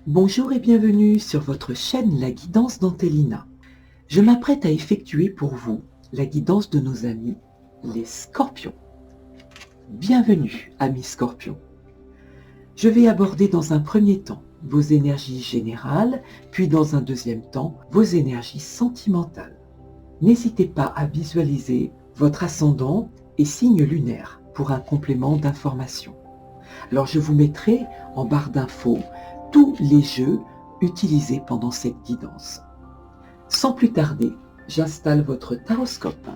Bonjour et bienvenue sur votre chaîne La Guidance d'Antelina. Je m'apprête à effectuer pour vous la guidance de nos amis, les Scorpions. Bienvenue, amis Scorpions. Je vais aborder dans un premier temps vos énergies générales, puis dans un deuxième temps vos énergies sentimentales. N'hésitez pas à visualiser votre ascendant et signe lunaire pour un complément d'information. Alors je vous mettrai en barre d'infos tous les jeux utilisés pendant cette guidance. Sans plus tarder, j'installe votre taroscope.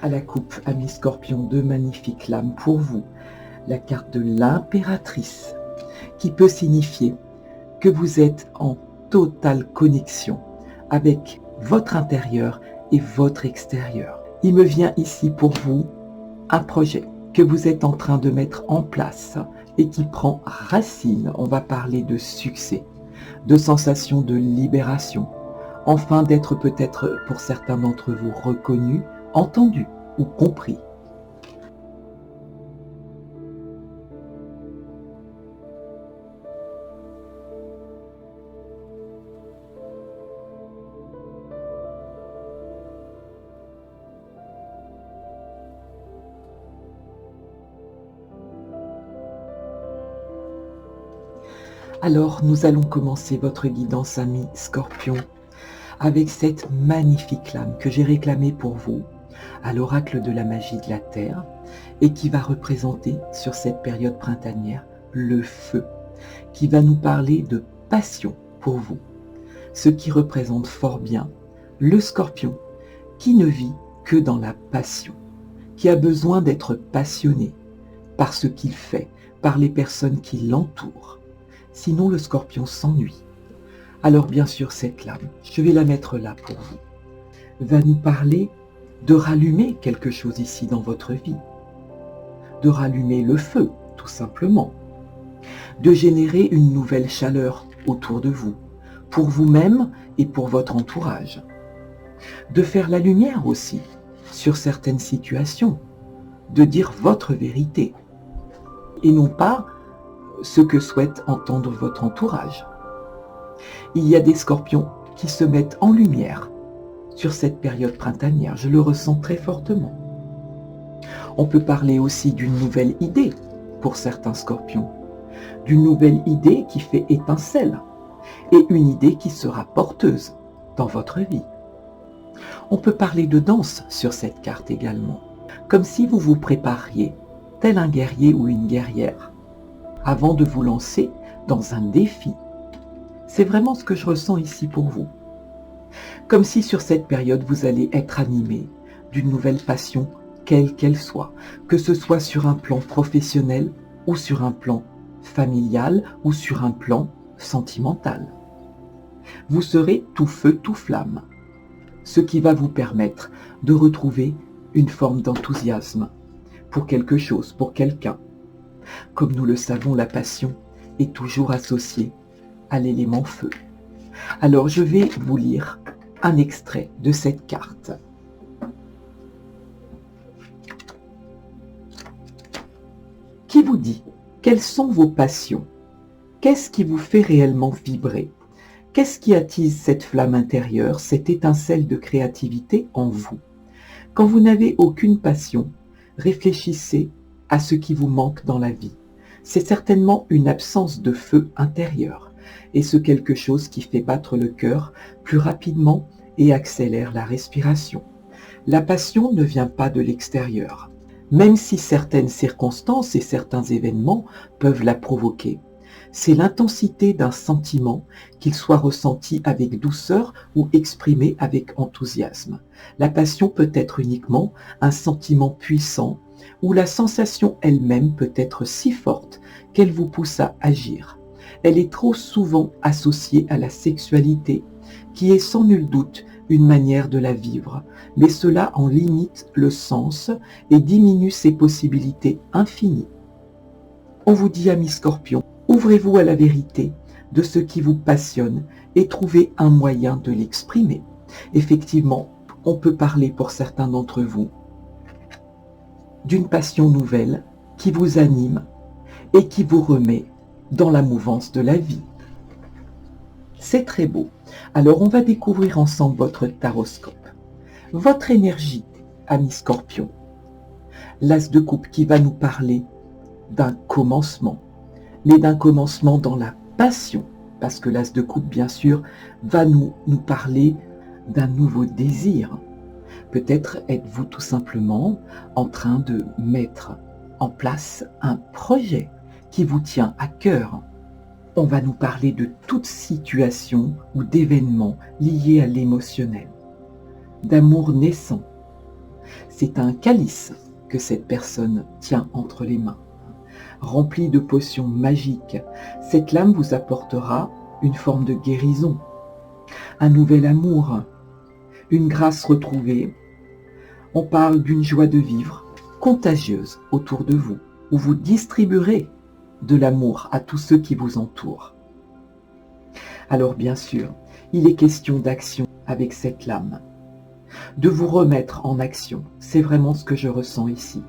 À la coupe, amis Scorpions, deux magnifiques lames pour vous. La carte de l'impératrice, qui peut signifier que vous êtes en totale connexion avec votre intérieur et votre extérieur. Il me vient ici pour vous un projet que vous êtes en train de mettre en place et qui prend racine. On va parler de succès, de sensation de libération, enfin d'être peut-être pour certains d'entre vous reconnus, entendus ou compris. Alors, nous allons commencer votre guidance, amis Scorpion, avec cette magnifique lame que j'ai réclamée pour vous à l'oracle de la magie de la Terre et qui va représenter sur cette période printanière le feu, qui va nous parler de passion pour vous, ce qui représente fort bien le Scorpion qui ne vit que dans la passion, qui a besoin d'être passionné par ce qu'il fait, par les personnes qui l'entourent. Sinon, le Scorpion s'ennuie. Alors bien sûr, cette lame, je vais la mettre là pour vous, va nous parler de rallumer quelque chose ici dans votre vie, de rallumer le feu, tout simplement, de générer une nouvelle chaleur autour de vous, pour vous-même et pour votre entourage, de faire la lumière aussi sur certaines situations, de dire votre vérité, et non pas ce que souhaite entendre votre entourage. Il y a des Scorpions qui se mettent en lumière sur cette période printanière, je le ressens très fortement. On peut parler aussi d'une nouvelle idée pour certains Scorpions, d'une nouvelle idée qui fait étincelle et une idée qui sera porteuse dans votre vie. On peut parler de danse sur cette carte également, comme si vous vous prépariez, tel un guerrier ou une guerrière, avant de vous lancer dans un défi. C'est vraiment ce que je ressens ici pour vous. Comme si sur cette période, vous allez être animé d'une nouvelle passion, quelle qu'elle soit, que ce soit sur un plan professionnel ou sur un plan familial ou sur un plan sentimental. Vous serez tout feu, tout flamme, ce qui va vous permettre de retrouver une forme d'enthousiasme pour quelque chose, pour quelqu'un. Comme nous le savons, la passion est toujours associée à l'élément feu. Alors je vais vous lire un extrait de cette carte. Qui vous dit? Quelles sont vos passions? Qu'est-ce qui vous fait réellement vibrer? Qu'est-ce qui attise cette flamme intérieure, cette étincelle de créativité en vous? Quand vous n'avez aucune passion, réfléchissez à ce qui vous manque dans la vie. C'est certainement une absence de feu intérieur. Et ce quelque chose qui fait battre le cœur plus rapidement et accélère la respiration. La passion ne vient pas de l'extérieur, même si certaines circonstances et certains événements peuvent la provoquer. C'est l'intensité d'un sentiment, qu'il soit ressenti avec douceur ou exprimé avec enthousiasme. La passion peut être uniquement un sentiment puissant, où la sensation elle-même peut être si forte qu'elle vous pousse à agir. Elle est trop souvent associée à la sexualité, qui est sans nul doute une manière de la vivre, mais cela en limite le sens et diminue ses possibilités infinies. On vous dit, amis Scorpions, Ouvrez-vous à la vérité de ce qui vous passionne et trouvez un moyen de l'exprimer. Effectivement, on peut parler pour certains d'entre vous d'une passion nouvelle qui vous anime et qui vous remet dans la mouvance de la vie. C'est très beau. Alors on va découvrir ensemble votre taroscope. Votre énergie, ami Scorpion. L'as de coupe qui va nous parler d'un commencement, mais d'un commencement dans la passion, parce que l'as de coupe, bien sûr, va nous parler d'un nouveau désir. Peut-être êtes-vous tout simplement en train de mettre en place un projet qui vous tient à cœur. On va nous parler de toute situation ou d'événements liés à l'émotionnel, d'amour naissant. C'est un calice que cette personne tient entre les mains, rempli de potions magiques. Cette lame vous apportera une forme de guérison, un nouvel amour, une grâce retrouvée. On parle d'une joie de vivre contagieuse autour de vous, où vous distribuerez de l'amour à tous ceux qui vous entourent. Alors bien sûr, il est question d'action avec cette lame, de vous remettre en action. C'est vraiment ce que je ressens ici.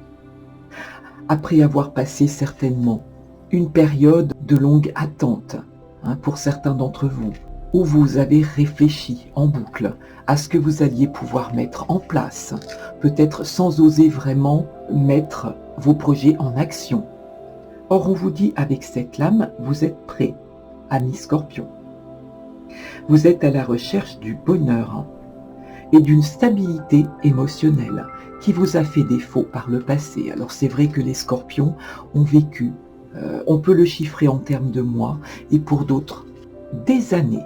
Après avoir passé certainement une période de longue attente, pour certains d'entre vous, où vous avez réfléchi en boucle à ce que vous alliez pouvoir mettre en place, peut-être sans oser vraiment mettre vos projets en action. Or, on vous dit avec cette lame, vous êtes prêt, ami Scorpion. Vous êtes à la recherche du bonheur et d'une stabilité émotionnelle qui vous a fait défaut par le passé. Alors c'est vrai que les Scorpions ont vécu, on peut le chiffrer en termes de mois, et pour d'autres, des années.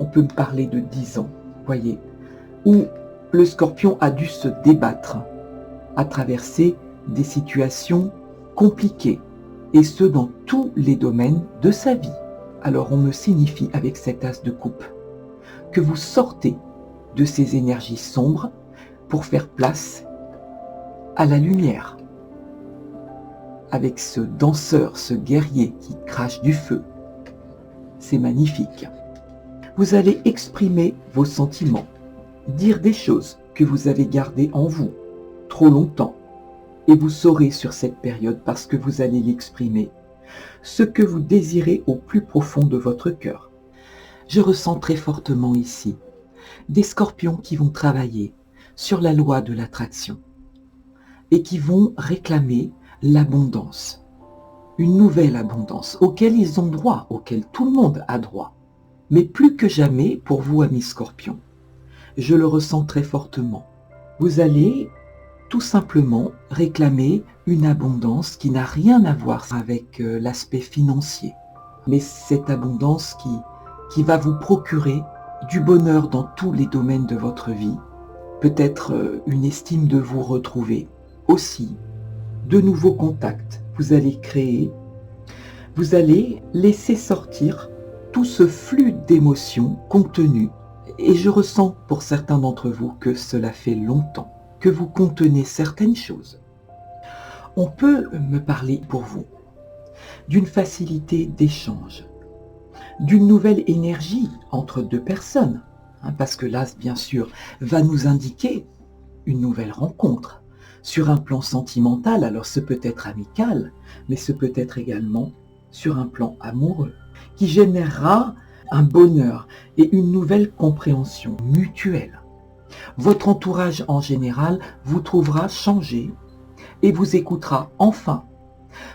On peut me parler de 10 ans, voyez, où le Scorpion a dû se débattre, à traverser des situations compliquées, et ce dans tous les domaines de sa vie. Alors on me signifie avec cet as de coupe que vous sortez de ces énergies sombres pour faire place à la lumière, avec ce danseur, ce guerrier qui crache du feu. C'est magnifique. Vous allez exprimer vos sentiments, dire des choses que vous avez gardées en vous trop longtemps, et vous saurez sur cette période, parce que vous allez l'exprimer, ce que vous désirez au plus profond de votre cœur. Je ressens très fortement ici des Scorpions qui vont travailler sur la loi de l'attraction et qui vont réclamer l'abondance, une nouvelle abondance auquel ils ont droit, auquel tout le monde a droit. Mais plus que jamais, pour vous, amis Scorpions, je le ressens très fortement. Vous allez tout simplement réclamer une abondance qui n'a rien à voir avec l'aspect financier, mais cette abondance qui va vous procurer du bonheur dans tous les domaines de votre vie, peut-être une estime de vous retrouver, aussi de nouveaux contacts. Vous allez créer, vous allez laisser sortir tout ce flux d'émotions contenues, et je ressens pour certains d'entre vous que cela fait longtemps que vous contenez certaines choses. On peut me parler pour vous d'une facilité d'échange, d'une nouvelle énergie entre deux personnes, parce que l'as, bien sûr, va nous indiquer une nouvelle rencontre sur un plan sentimental. Alors ce peut être amical, mais ce peut être également sur un plan amoureux, qui générera un bonheur et une nouvelle compréhension mutuelle. Votre entourage en général vous trouvera changé et vous écoutera enfin.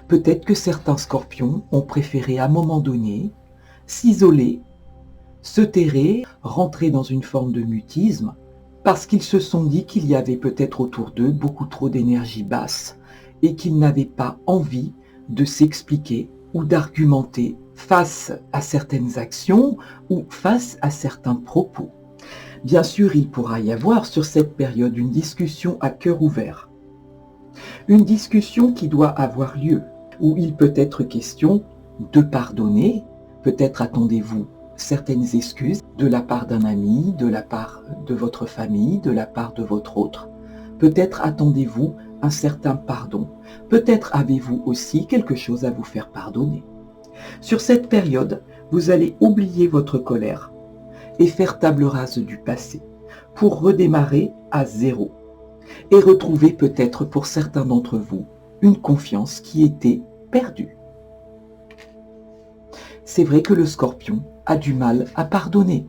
Peut-être que certains Scorpions ont préféré à un moment donné s'isoler, se terrer, rentrer dans une forme de mutisme, parce qu'ils se sont dit qu'il y avait peut-être autour d'eux beaucoup trop d'énergie basse et qu'ils n'avaient pas envie de s'expliquer ou d'argumenter face à certaines actions ou face à certains propos. Bien sûr, il pourra y avoir sur cette période une discussion à cœur ouvert. Une discussion qui doit avoir lieu, où il peut être question de pardonner. Peut-être attendez-vous certaines excuses de la part d'un ami, de la part de votre famille, de la part de votre autre. Peut-être attendez-vous un certain pardon. Peut-être avez-vous aussi quelque chose à vous faire pardonner. Sur cette période, vous allez oublier votre colère et faire table rase du passé pour redémarrer à zéro et retrouver peut-être pour certains d'entre vous une confiance qui était perdue. C'est vrai que le Scorpion a du mal à pardonner.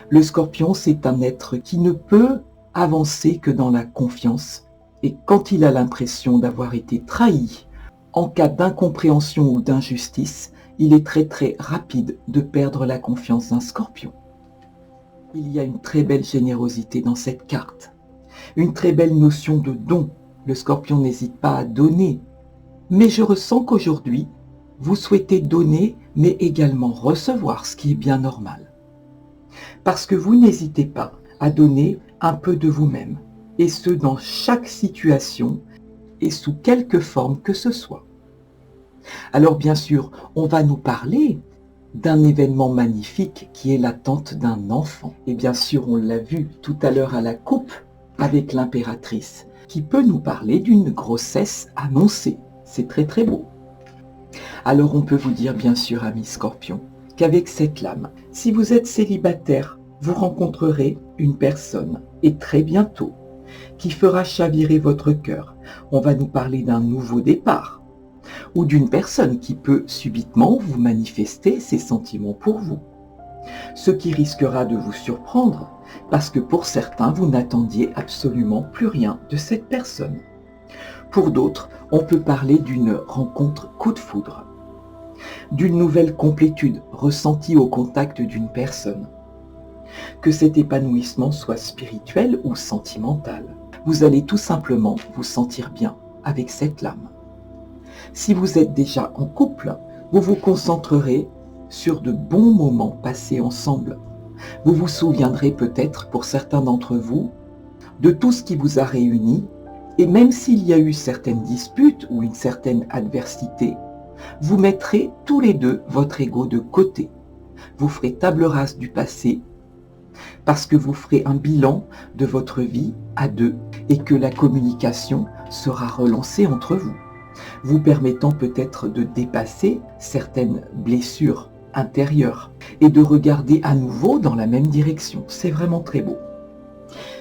Le Scorpion, c'est un être qui ne peut avancer que dans la confiance, et quand il a l'impression d'avoir été trahi, en cas d'incompréhension ou d'injustice, il est très très rapide de perdre la confiance d'un Scorpion. Il y a une très belle générosité dans cette carte, une très belle notion de don. Le Scorpion n'hésite pas à donner, mais je ressens qu'aujourd'hui, vous souhaitez donner, mais également recevoir, ce qui est bien normal. Parce que vous n'hésitez pas à donner un peu de vous-même, et ce dans chaque situation et sous quelque forme que ce soit. Alors bien sûr, on va nous parler d'un événement magnifique qui est l'attente d'un enfant. Et bien sûr, on l'a vu tout à l'heure à la coupe avec l'impératrice, qui peut nous parler d'une grossesse annoncée. C'est très très beau. Alors on peut vous dire bien sûr, amis Scorpion, qu'avec cette lame, si vous êtes célibataire, vous rencontrerez une personne, et très bientôt, qui fera chavirer votre cœur. On va nous parler d'un nouveau départ, ou d'une personne qui peut subitement vous manifester ses sentiments pour vous. Ce qui risquera de vous surprendre, parce que pour certains, vous n'attendiez absolument plus rien de cette personne. Pour d'autres, on peut parler d'une rencontre coup de foudre, d'une nouvelle complétude ressentie au contact d'une personne. Que cet épanouissement soit spirituel ou sentimental, vous allez tout simplement vous sentir bien avec cette lame. Si vous êtes déjà en couple, vous vous concentrerez sur de bons moments passés ensemble. Vous vous souviendrez peut-être, pour certains d'entre vous, de tout ce qui vous a réunis, et même s'il y a eu certaines disputes ou une certaine adversité, vous mettrez tous les deux votre ego de côté. Vous ferez table rase du passé, parce que vous ferez un bilan de votre vie à deux, et que la communication sera relancée entre vous, vous permettant peut-être de dépasser certaines blessures intérieures et de regarder à nouveau dans la même direction. C'est vraiment très beau.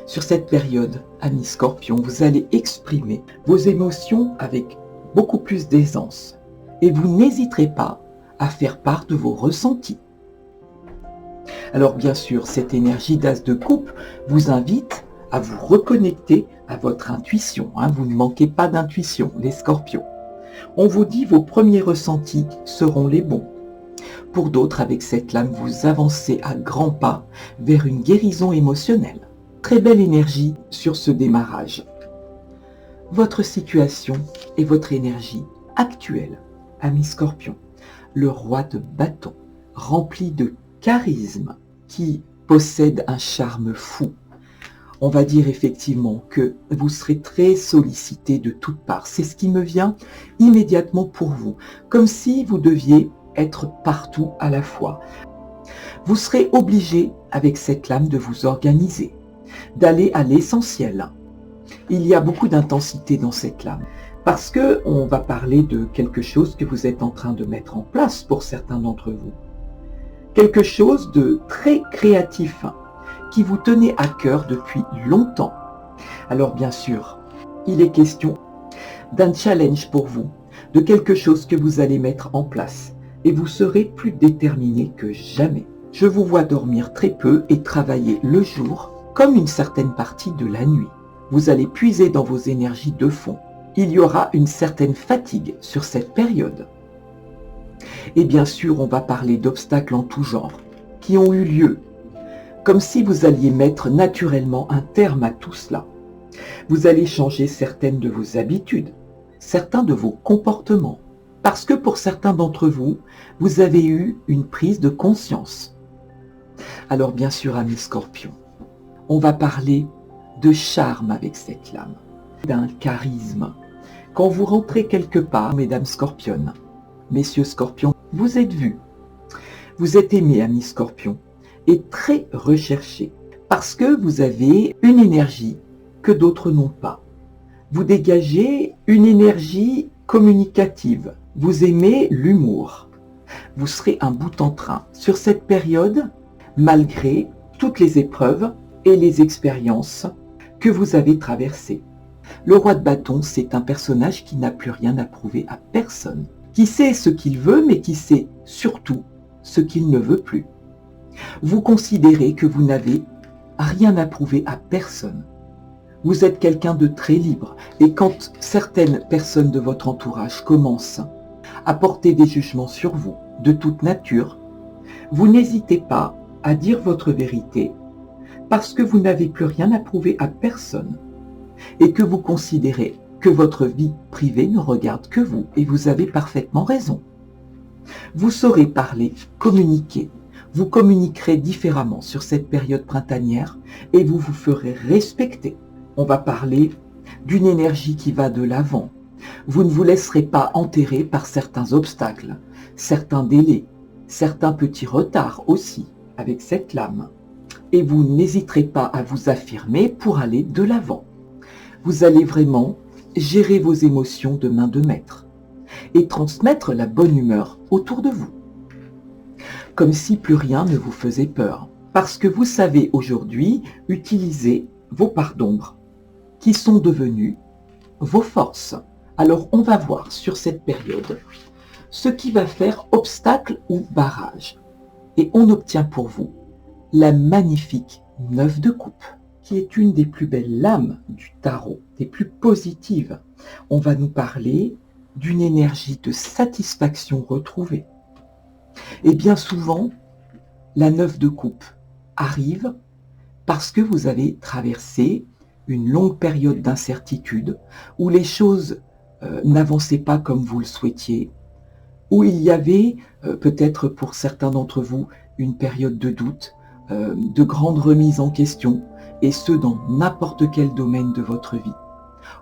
Sur cette période, amis Scorpion, vous allez exprimer vos émotions avec beaucoup plus d'aisance et vous n'hésiterez pas à faire part de vos ressentis. Alors bien sûr, cette énergie d'As de coupe vous invite à vous reconnecter à votre intuition. Vous ne manquez pas d'intuition, les Scorpions. On vous dit vos premiers ressentis seront les bons. Pour d'autres, avec cette lame, vous avancez à grands pas vers une guérison émotionnelle. Très belle énergie sur ce démarrage. Votre situation et votre énergie actuelle, amis Scorpion, le roi de bâton, rempli de charisme, qui possède un charme fou. On va dire effectivement que vous serez très sollicité de toutes parts. C'est ce qui me vient immédiatement pour vous, comme si vous deviez être partout à la fois. Vous serez obligé, avec cette lame, de vous organiser, d'aller à l'essentiel. Il y a beaucoup d'intensité dans cette lame, parce que on va parler de quelque chose que vous êtes en train de mettre en place pour certains d'entre vous. Quelque chose de très créatif, qui vous tenait à cœur depuis longtemps. Alors bien sûr, il est question d'un challenge pour vous, de quelque chose que vous allez mettre en place, et vous serez plus déterminé que jamais. Je vous vois dormir très peu et travailler le jour comme une certaine partie de la nuit. Vous allez puiser dans vos énergies de fond. Il y aura une certaine fatigue sur cette période. Et bien sûr, on va parler d'obstacles en tout genre, qui ont eu lieu, comme si vous alliez mettre naturellement un terme à tout cela. Vous allez changer certaines de vos habitudes, certains de vos comportements, parce que pour certains d'entre vous, vous avez eu une prise de conscience. Alors bien sûr, amis Scorpions, on va parler de charme avec cette lame, d'un charisme. Quand vous rentrez quelque part, mesdames Scorpionnes, messieurs Scorpions, vous êtes vus, vous êtes aimés, amis Scorpions, et très recherché, parce que vous avez une énergie que d'autres n'ont pas. Vous dégagez une énergie communicative, vous aimez l'humour, Vous serez un bout en train sur cette période, malgré toutes les épreuves et les expériences que vous avez traversées. Le roi de bâton, c'est un personnage qui n'a plus rien à prouver à personne, qui sait ce qu'il veut, mais qui sait surtout ce qu'il ne veut plus. Vous considérez que vous n'avez rien à prouver à personne. Vous êtes quelqu'un de très libre, et quand certaines personnes de votre entourage commencent à porter des jugements sur vous, de toute nature, vous n'hésitez pas à dire votre vérité, parce que vous n'avez plus rien à prouver à personne, et que vous considérez que votre vie privée ne regarde que vous, et vous avez parfaitement raison. Vous saurez parler, communiquer, vous communiquerez différemment sur cette période printanière, et vous vous ferez respecter. On va parler d'une énergie qui va de l'avant. Vous ne vous laisserez pas enterrer par certains obstacles, certains délais, certains petits retards aussi avec cette lame. Et vous n'hésiterez pas à vous affirmer pour aller de l'avant. Vous allez vraiment gérer vos émotions de main de maître et transmettre la bonne humeur autour de vous. Comme si plus rien ne vous faisait peur, parce que vous savez aujourd'hui utiliser vos parts d'ombre qui sont devenues vos forces. Alors on va voir sur cette période ce qui va faire obstacle ou barrage. Et on obtient pour vous la magnifique 9 de coupe, qui est une des plus belles lames du tarot, des plus positives. On va nous parler d'une énergie de satisfaction retrouvée. Et bien souvent, la 9 de coupe arrive parce que vous avez traversé une longue période d'incertitude où les choses n'avançaient pas comme vous le souhaitiez, où il y avait peut-être pour certains d'entre vous une période de doute, de grande remise en question, et ce dans n'importe quel domaine de votre vie.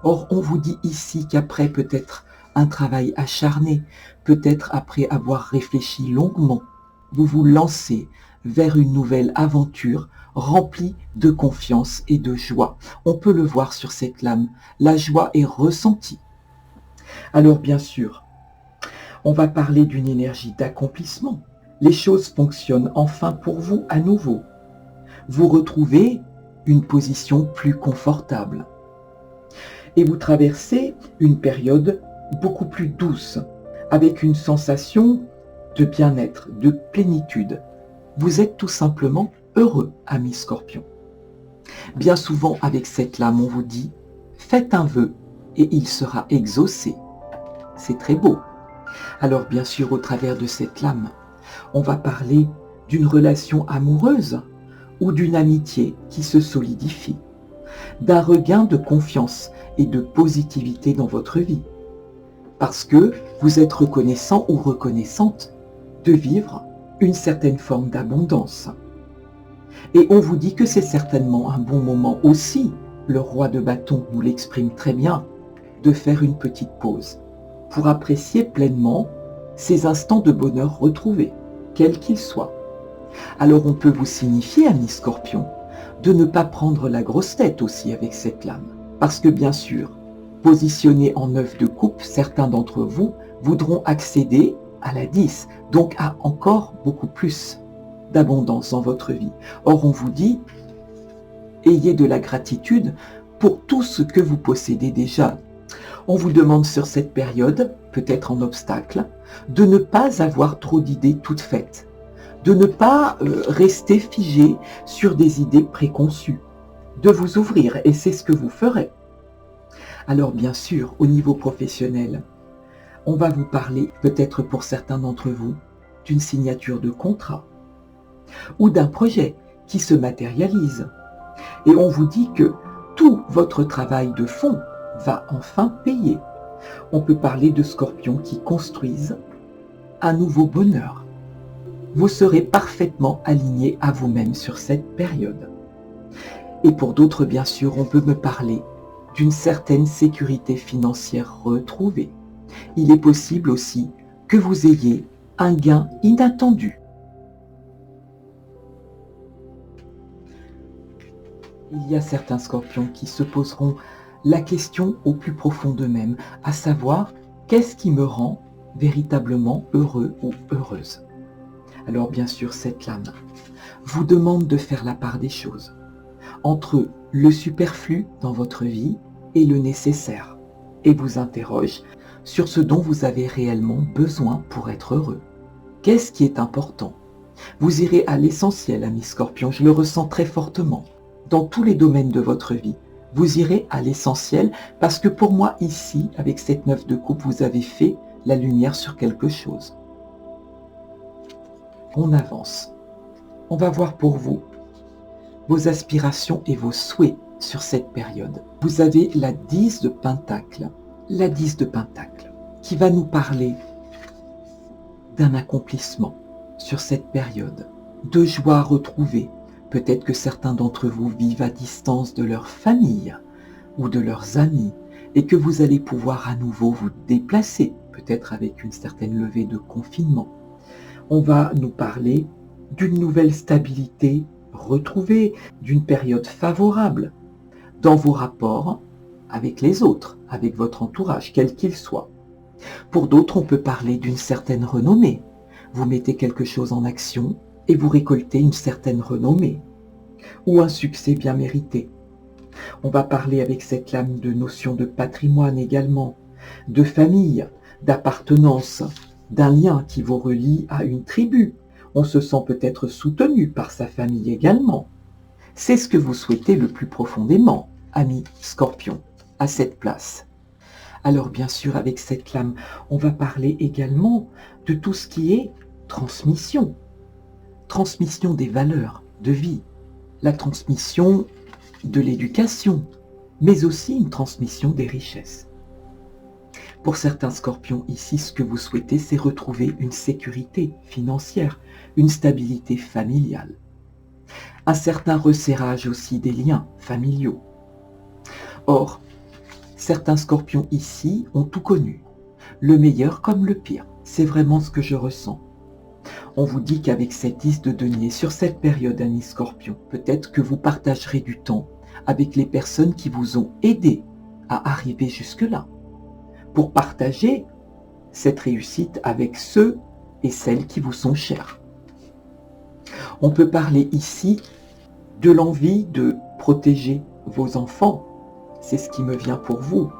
Or, on vous dit ici qu'après peut-être un travail acharné, peut-être après avoir réfléchi longuement, vous vous lancez vers une nouvelle aventure remplie de confiance et de joie. On peut le voir sur cette lame, la joie est ressentie. Alors bien sûr, on va parler d'une énergie d'accomplissement. Les choses fonctionnent enfin pour vous à nouveau. Vous retrouvez une position plus confortable. Et vous traversez une période beaucoup plus douce, avec une sensation de bien-être, de plénitude. Vous êtes tout simplement heureux, amis Scorpions. Bien souvent, avec cette lame, on vous dit « Faites un vœu et il sera exaucé ». C'est très beau. Alors bien sûr, au travers de cette lame, on va parler d'une relation amoureuse ou d'une amitié qui se solidifie, d'un regain de confiance et de positivité dans votre vie, parce que vous êtes reconnaissant ou reconnaissante de vivre une certaine forme d'abondance. Et on vous dit que c'est certainement un bon moment aussi, le roi de bâton nous l'exprime très bien, de faire une petite pause pour apprécier pleinement ces instants de bonheur retrouvés, quels qu'ils soient. Alors on peut vous signifier, amis Scorpions, de ne pas prendre la grosse tête aussi avec cette lame. Parce que bien sûr, positionné en 9 de coupe, certains d'entre vous voudront accéder à la 10, donc à encore beaucoup plus d'abondance dans votre vie. Or on vous dit, ayez de la gratitude pour tout ce que vous possédez déjà. On vous demande sur cette période, peut-être en obstacle, de ne pas avoir trop d'idées toutes faites, de ne pas rester figé sur des idées préconçues, de vous ouvrir, et c'est ce que vous ferez. Alors bien sûr, au niveau professionnel, on va vous parler, peut-être pour certains d'entre vous, d'une signature de contrat ou d'un projet qui se matérialise. Et on vous dit que tout votre travail de fond va enfin payer. On peut parler de Scorpions qui construisent un nouveau bonheur. Vous serez parfaitement aligné à vous-même sur cette période. Et pour d'autres, bien sûr, on peut me parler d'une certaine sécurité financière retrouvée. Il est possible aussi que vous ayez un gain inattendu. Il y a certains Scorpions qui se poseront la question au plus profond d'eux-mêmes, à savoir, qu'est-ce qui me rend véritablement heureux ou heureuse. Alors bien sûr, cette lame vous demande de faire la part des choses entre le superflu dans votre vie et le nécessaire, et vous interroge sur ce dont vous avez réellement besoin pour être heureux. Qu'est-ce qui est important? Vous irez à l'essentiel, ami Scorpion, je le ressens très fortement. Dans tous les domaines de votre vie, vous irez à l'essentiel parce que pour moi, ici, avec cette 9 de coupe, vous avez fait la lumière sur quelque chose. On avance. On va voir pour vous vos aspirations et vos souhaits sur cette période. Vous avez la 10 de Pentacle. La 10 de Pentacle qui va nous parler d'un accomplissement sur cette période, de joie retrouvée. Peut-être que certains d'entre vous vivent à distance de leur famille ou de leurs amis et que vous allez pouvoir à nouveau vous déplacer, peut-être avec une certaine levée de confinement. On va nous parler d'une nouvelle stabilité retrouvée, d'une période favorable dans vos rapports avec les autres, avec votre entourage, quel qu'il soit. Pour d'autres, on peut parler d'une certaine renommée. Vous mettez quelque chose en action et vous récoltez une certaine renommée ou un succès bien mérité. On va parler avec cette lame de notion de patrimoine également, de famille, d'appartenance, d'un lien qui vous relie à une tribu. On se sent peut-être soutenu par sa famille également. C'est ce que vous souhaitez le plus profondément, ami Scorpion, à cette place. Alors bien sûr, avec cette lame, on va parler également de tout ce qui est transmission. Transmission des valeurs de vie, la transmission de l'éducation, mais aussi une transmission des richesses. Pour certains Scorpions ici, ce que vous souhaitez, c'est retrouver une sécurité financière, une stabilité familiale, un certain resserrage aussi des liens familiaux. Or, certains Scorpions ici ont tout connu, le meilleur comme le pire. C'est vraiment ce que je ressens. On vous dit qu'avec cette 10 de denier, sur cette période, ami Scorpion, peut-être que vous partagerez du temps avec les personnes qui vous ont aidé à arriver jusque-là, pour partager cette réussite avec ceux et celles qui vous sont chers. On peut parler ici de l'envie de protéger vos enfants. C'est ce qui me vient pour vous,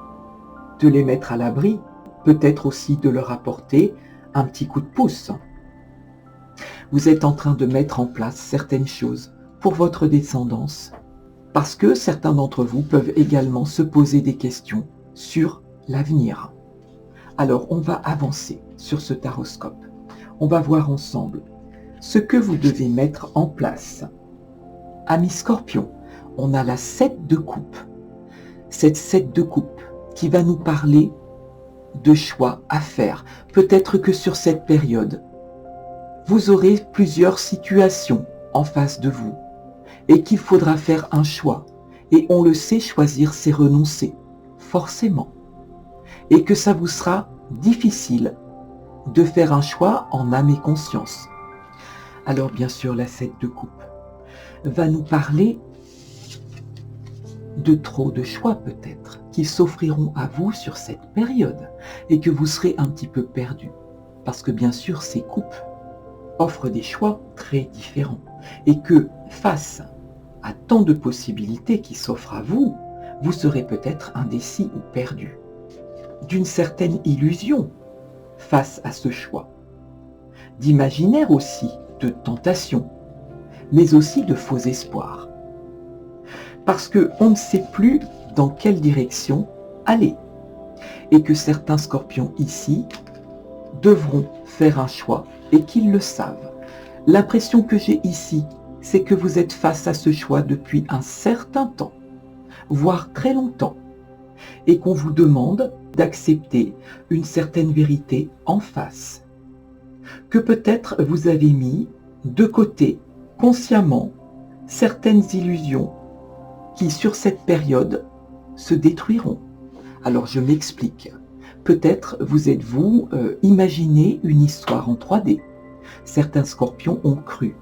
de les mettre à l'abri, peut-être aussi de leur apporter un petit coup de pouce. Vous êtes en train de mettre en place certaines choses pour votre descendance, parce que certains d'entre vous peuvent également se poser des questions sur l'avenir. Alors, on va avancer sur ce taroscope. On va voir ensemble ce que vous devez mettre en place. Ami Scorpion, on a la 7 de coupe. Cette 7 de coupe qui va nous parler de choix à faire. Peut-être que sur cette période, vous aurez plusieurs situations en face de vous et qu'il faudra faire un choix. Et on le sait, choisir, c'est renoncer, forcément. Et que ça vous sera difficile de faire un choix en âme et conscience. Alors bien sûr, la 7 de coupe va nous parler de trop de choix peut-être, qui s'offriront à vous sur cette période et que vous serez un petit peu perdu. Parce que bien sûr, ces coupes offrent des choix très différents et que face à tant de possibilités qui s'offrent à vous, vous serez peut-être indécis ou perdu. D'une certaine illusion face à ce choix, d'imaginaire aussi, de tentation, mais aussi de faux espoirs. Parce qu'on ne sait plus dans quelle direction aller et que certains Scorpions ici devront faire un choix et qu'ils le savent. L'impression que j'ai ici, c'est que vous êtes face à ce choix depuis un certain temps, voire très longtemps, et qu'on vous demande d'accepter une certaine vérité en face, que peut-être vous avez mis de côté consciemment certaines illusions qui sur cette période se détruiront. Alors je m'explique. Peut-être vous êtes-vous imaginé une histoire en 3D. Certains Scorpions ont cru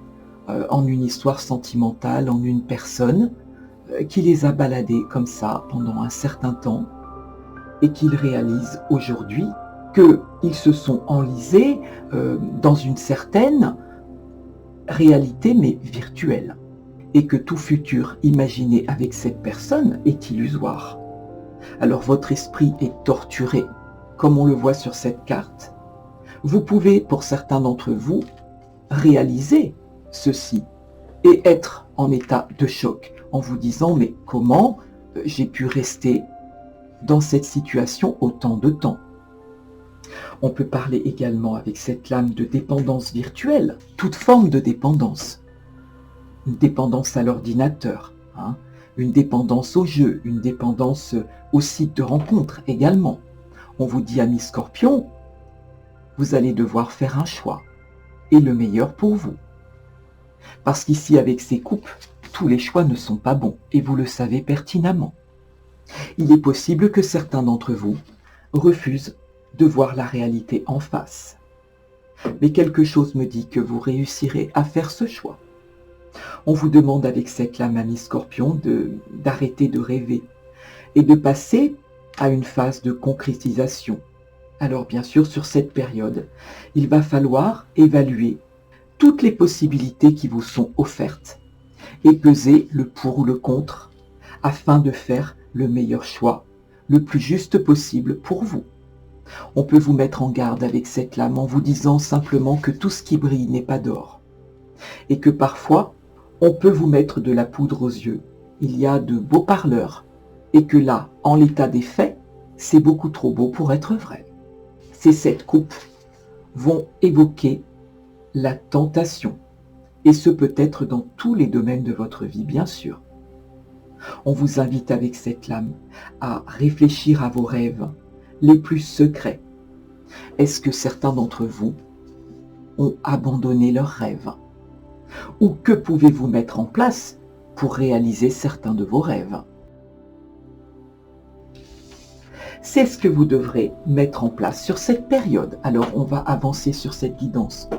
en une histoire sentimentale, en une personne qui les a baladés comme ça pendant un certain temps et qu'ils réalisent aujourd'hui qu'ils se sont enlisés dans une certaine réalité, mais virtuelle, et que tout futur imaginé avec cette personne est illusoire. Alors votre esprit est torturé, comme on le voit sur cette carte. Vous pouvez, pour certains d'entre vous, réaliser ceci et être en état de choc en vous disant « mais comment j'ai pu rester dans cette situation autant de temps ?» On peut parler également avec cette lame de dépendance virtuelle, toute forme de dépendance. Une dépendance à l'ordinateur, une dépendance au jeu, une dépendance au site de rencontre également. On vous dit, amis Scorpion, vous allez devoir faire un choix, et le meilleur pour vous. Parce qu'ici, avec ces coupes, tous les choix ne sont pas bons, et vous le savez pertinemment. Il est possible que certains d'entre vous refusent de voir la réalité en face. Mais quelque chose me dit que vous réussirez à faire ce choix. On vous demande avec cette lame, ami Scorpion, d'arrêter de rêver et de passer à une phase de concrétisation. Alors bien sûr, sur cette période, il va falloir évaluer toutes les possibilités qui vous sont offertes et peser le pour ou le contre afin de faire le meilleur choix, le plus juste possible pour vous. On peut vous mettre en garde avec cette lame en vous disant simplement que tout ce qui brille n'est pas d'or et que parfois, on peut vous mettre de la poudre aux yeux. Il y a de beaux parleurs et que là, en l'état des faits, c'est beaucoup trop beau pour être vrai. Ces 7 coupes vont évoquer la tentation, et ce peut être dans tous les domaines de votre vie, bien sûr. On vous invite avec cette lame à réfléchir à vos rêves les plus secrets. Est-ce que certains d'entre vous ont abandonné leurs rêves? Ou que pouvez-vous mettre en place pour réaliser certains de vos rêves? C'est ce que vous devrez mettre en place sur cette période. Alors, on va avancer sur cette guidance.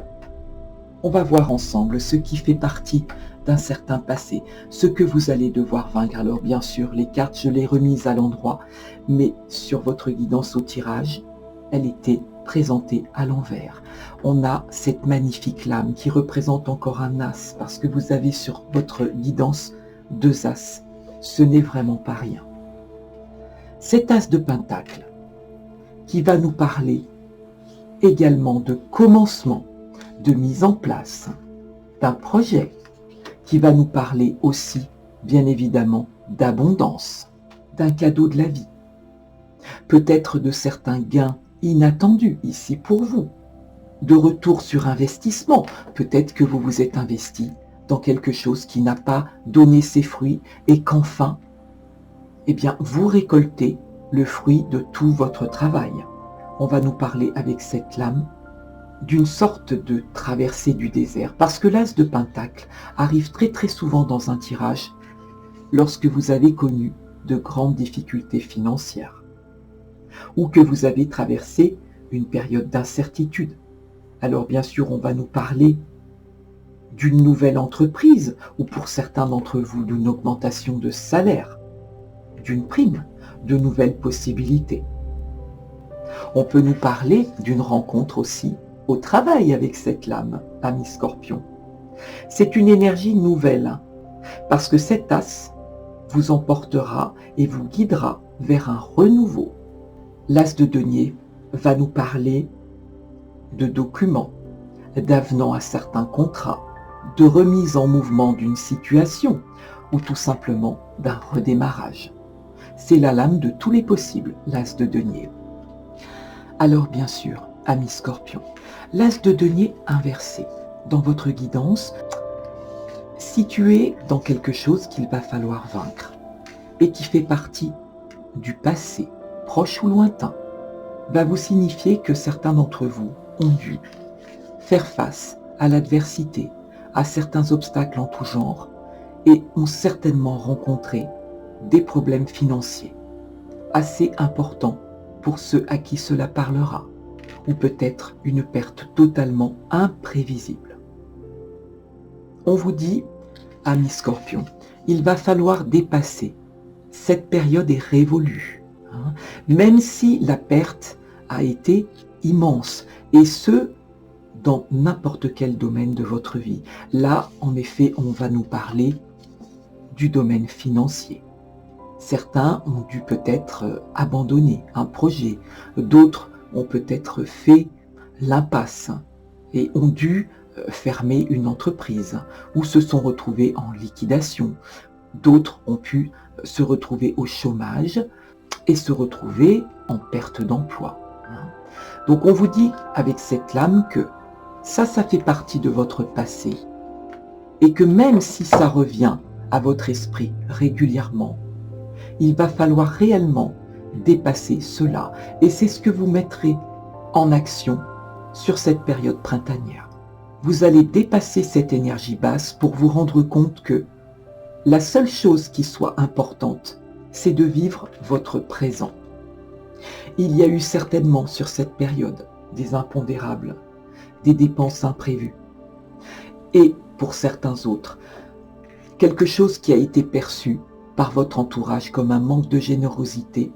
On va voir ensemble ce qui fait partie d'un certain passé, ce que vous allez devoir vaincre. Alors, bien sûr, les cartes, je les ai remises à l'endroit, mais sur votre guidance au tirage, elle était présentée à l'envers. On a cette magnifique lame qui représente encore un as, parce que vous avez sur votre guidance 2 as. Ce n'est vraiment pas rien. Cet as de pentacle qui va nous parler également de commencement, de mise en place d'un projet, qui va nous parler aussi, bien évidemment, d'abondance, d'un cadeau de la vie, peut-être de certains gains inattendus ici pour vous, de retour sur investissement, peut-être que vous vous êtes investi dans quelque chose qui n'a pas donné ses fruits et qu'enfin, eh bien, vous récoltez le fruit de tout votre travail. On va nous parler avec cette lame d'une sorte de traversée du désert, parce que l'as de pentacle arrive très très souvent dans un tirage lorsque vous avez connu de grandes difficultés financières ou que vous avez traversé une période d'incertitude. Alors bien sûr, on va nous parler d'une nouvelle entreprise ou pour certains d'entre vous d'une augmentation de salaire, d'une prime, de nouvelles possibilités. On peut nous parler d'une rencontre aussi au travail avec cette lame, ami Scorpion. C'est une énergie nouvelle, parce que cet as vous emportera et vous guidera vers un renouveau. L'as de denier va nous parler de documents, d'avenants à certains contrats, de remise en mouvement d'une situation ou tout simplement d'un redémarrage. C'est la lame de tous les possibles, l'as de denier. Alors bien sûr, ami Scorpion, l'as de denier inversé dans votre guidance, situé dans quelque chose qu'il va falloir vaincre et qui fait partie du passé, proche ou lointain, va vous signifier que certains d'entre vous ont dû faire face à l'adversité, à certains obstacles en tout genre et ont certainement rencontré des problèmes financiers assez importants pour ceux à qui cela parlera, ou peut-être une perte totalement imprévisible. On vous dit, ami Scorpion, il va falloir dépasser. Cette période est révolue. Même si la perte a été immense, et ce, dans n'importe quel domaine de votre vie. Là, en effet, on va nous parler du domaine financier. Certains ont dû peut-être abandonner un projet, d'autres ont peut-être fait l'impasse et ont dû fermer une entreprise ou se sont retrouvés en liquidation. D'autres ont pu se retrouver au chômage et se retrouver en perte d'emploi. Donc on vous dit avec cette lame que ça fait partie de votre passé et que même si ça revient à votre esprit régulièrement, il va falloir réellement dépasser cela. Et c'est ce que vous mettrez en action sur cette période printanière. Vous allez dépasser cette énergie basse pour vous rendre compte que la seule chose qui soit importante, c'est de vivre votre présent. Il y a eu certainement sur cette période des impondérables, des dépenses imprévues. Et pour certains autres, quelque chose qui a été perçu par votre entourage comme un manque de générosité.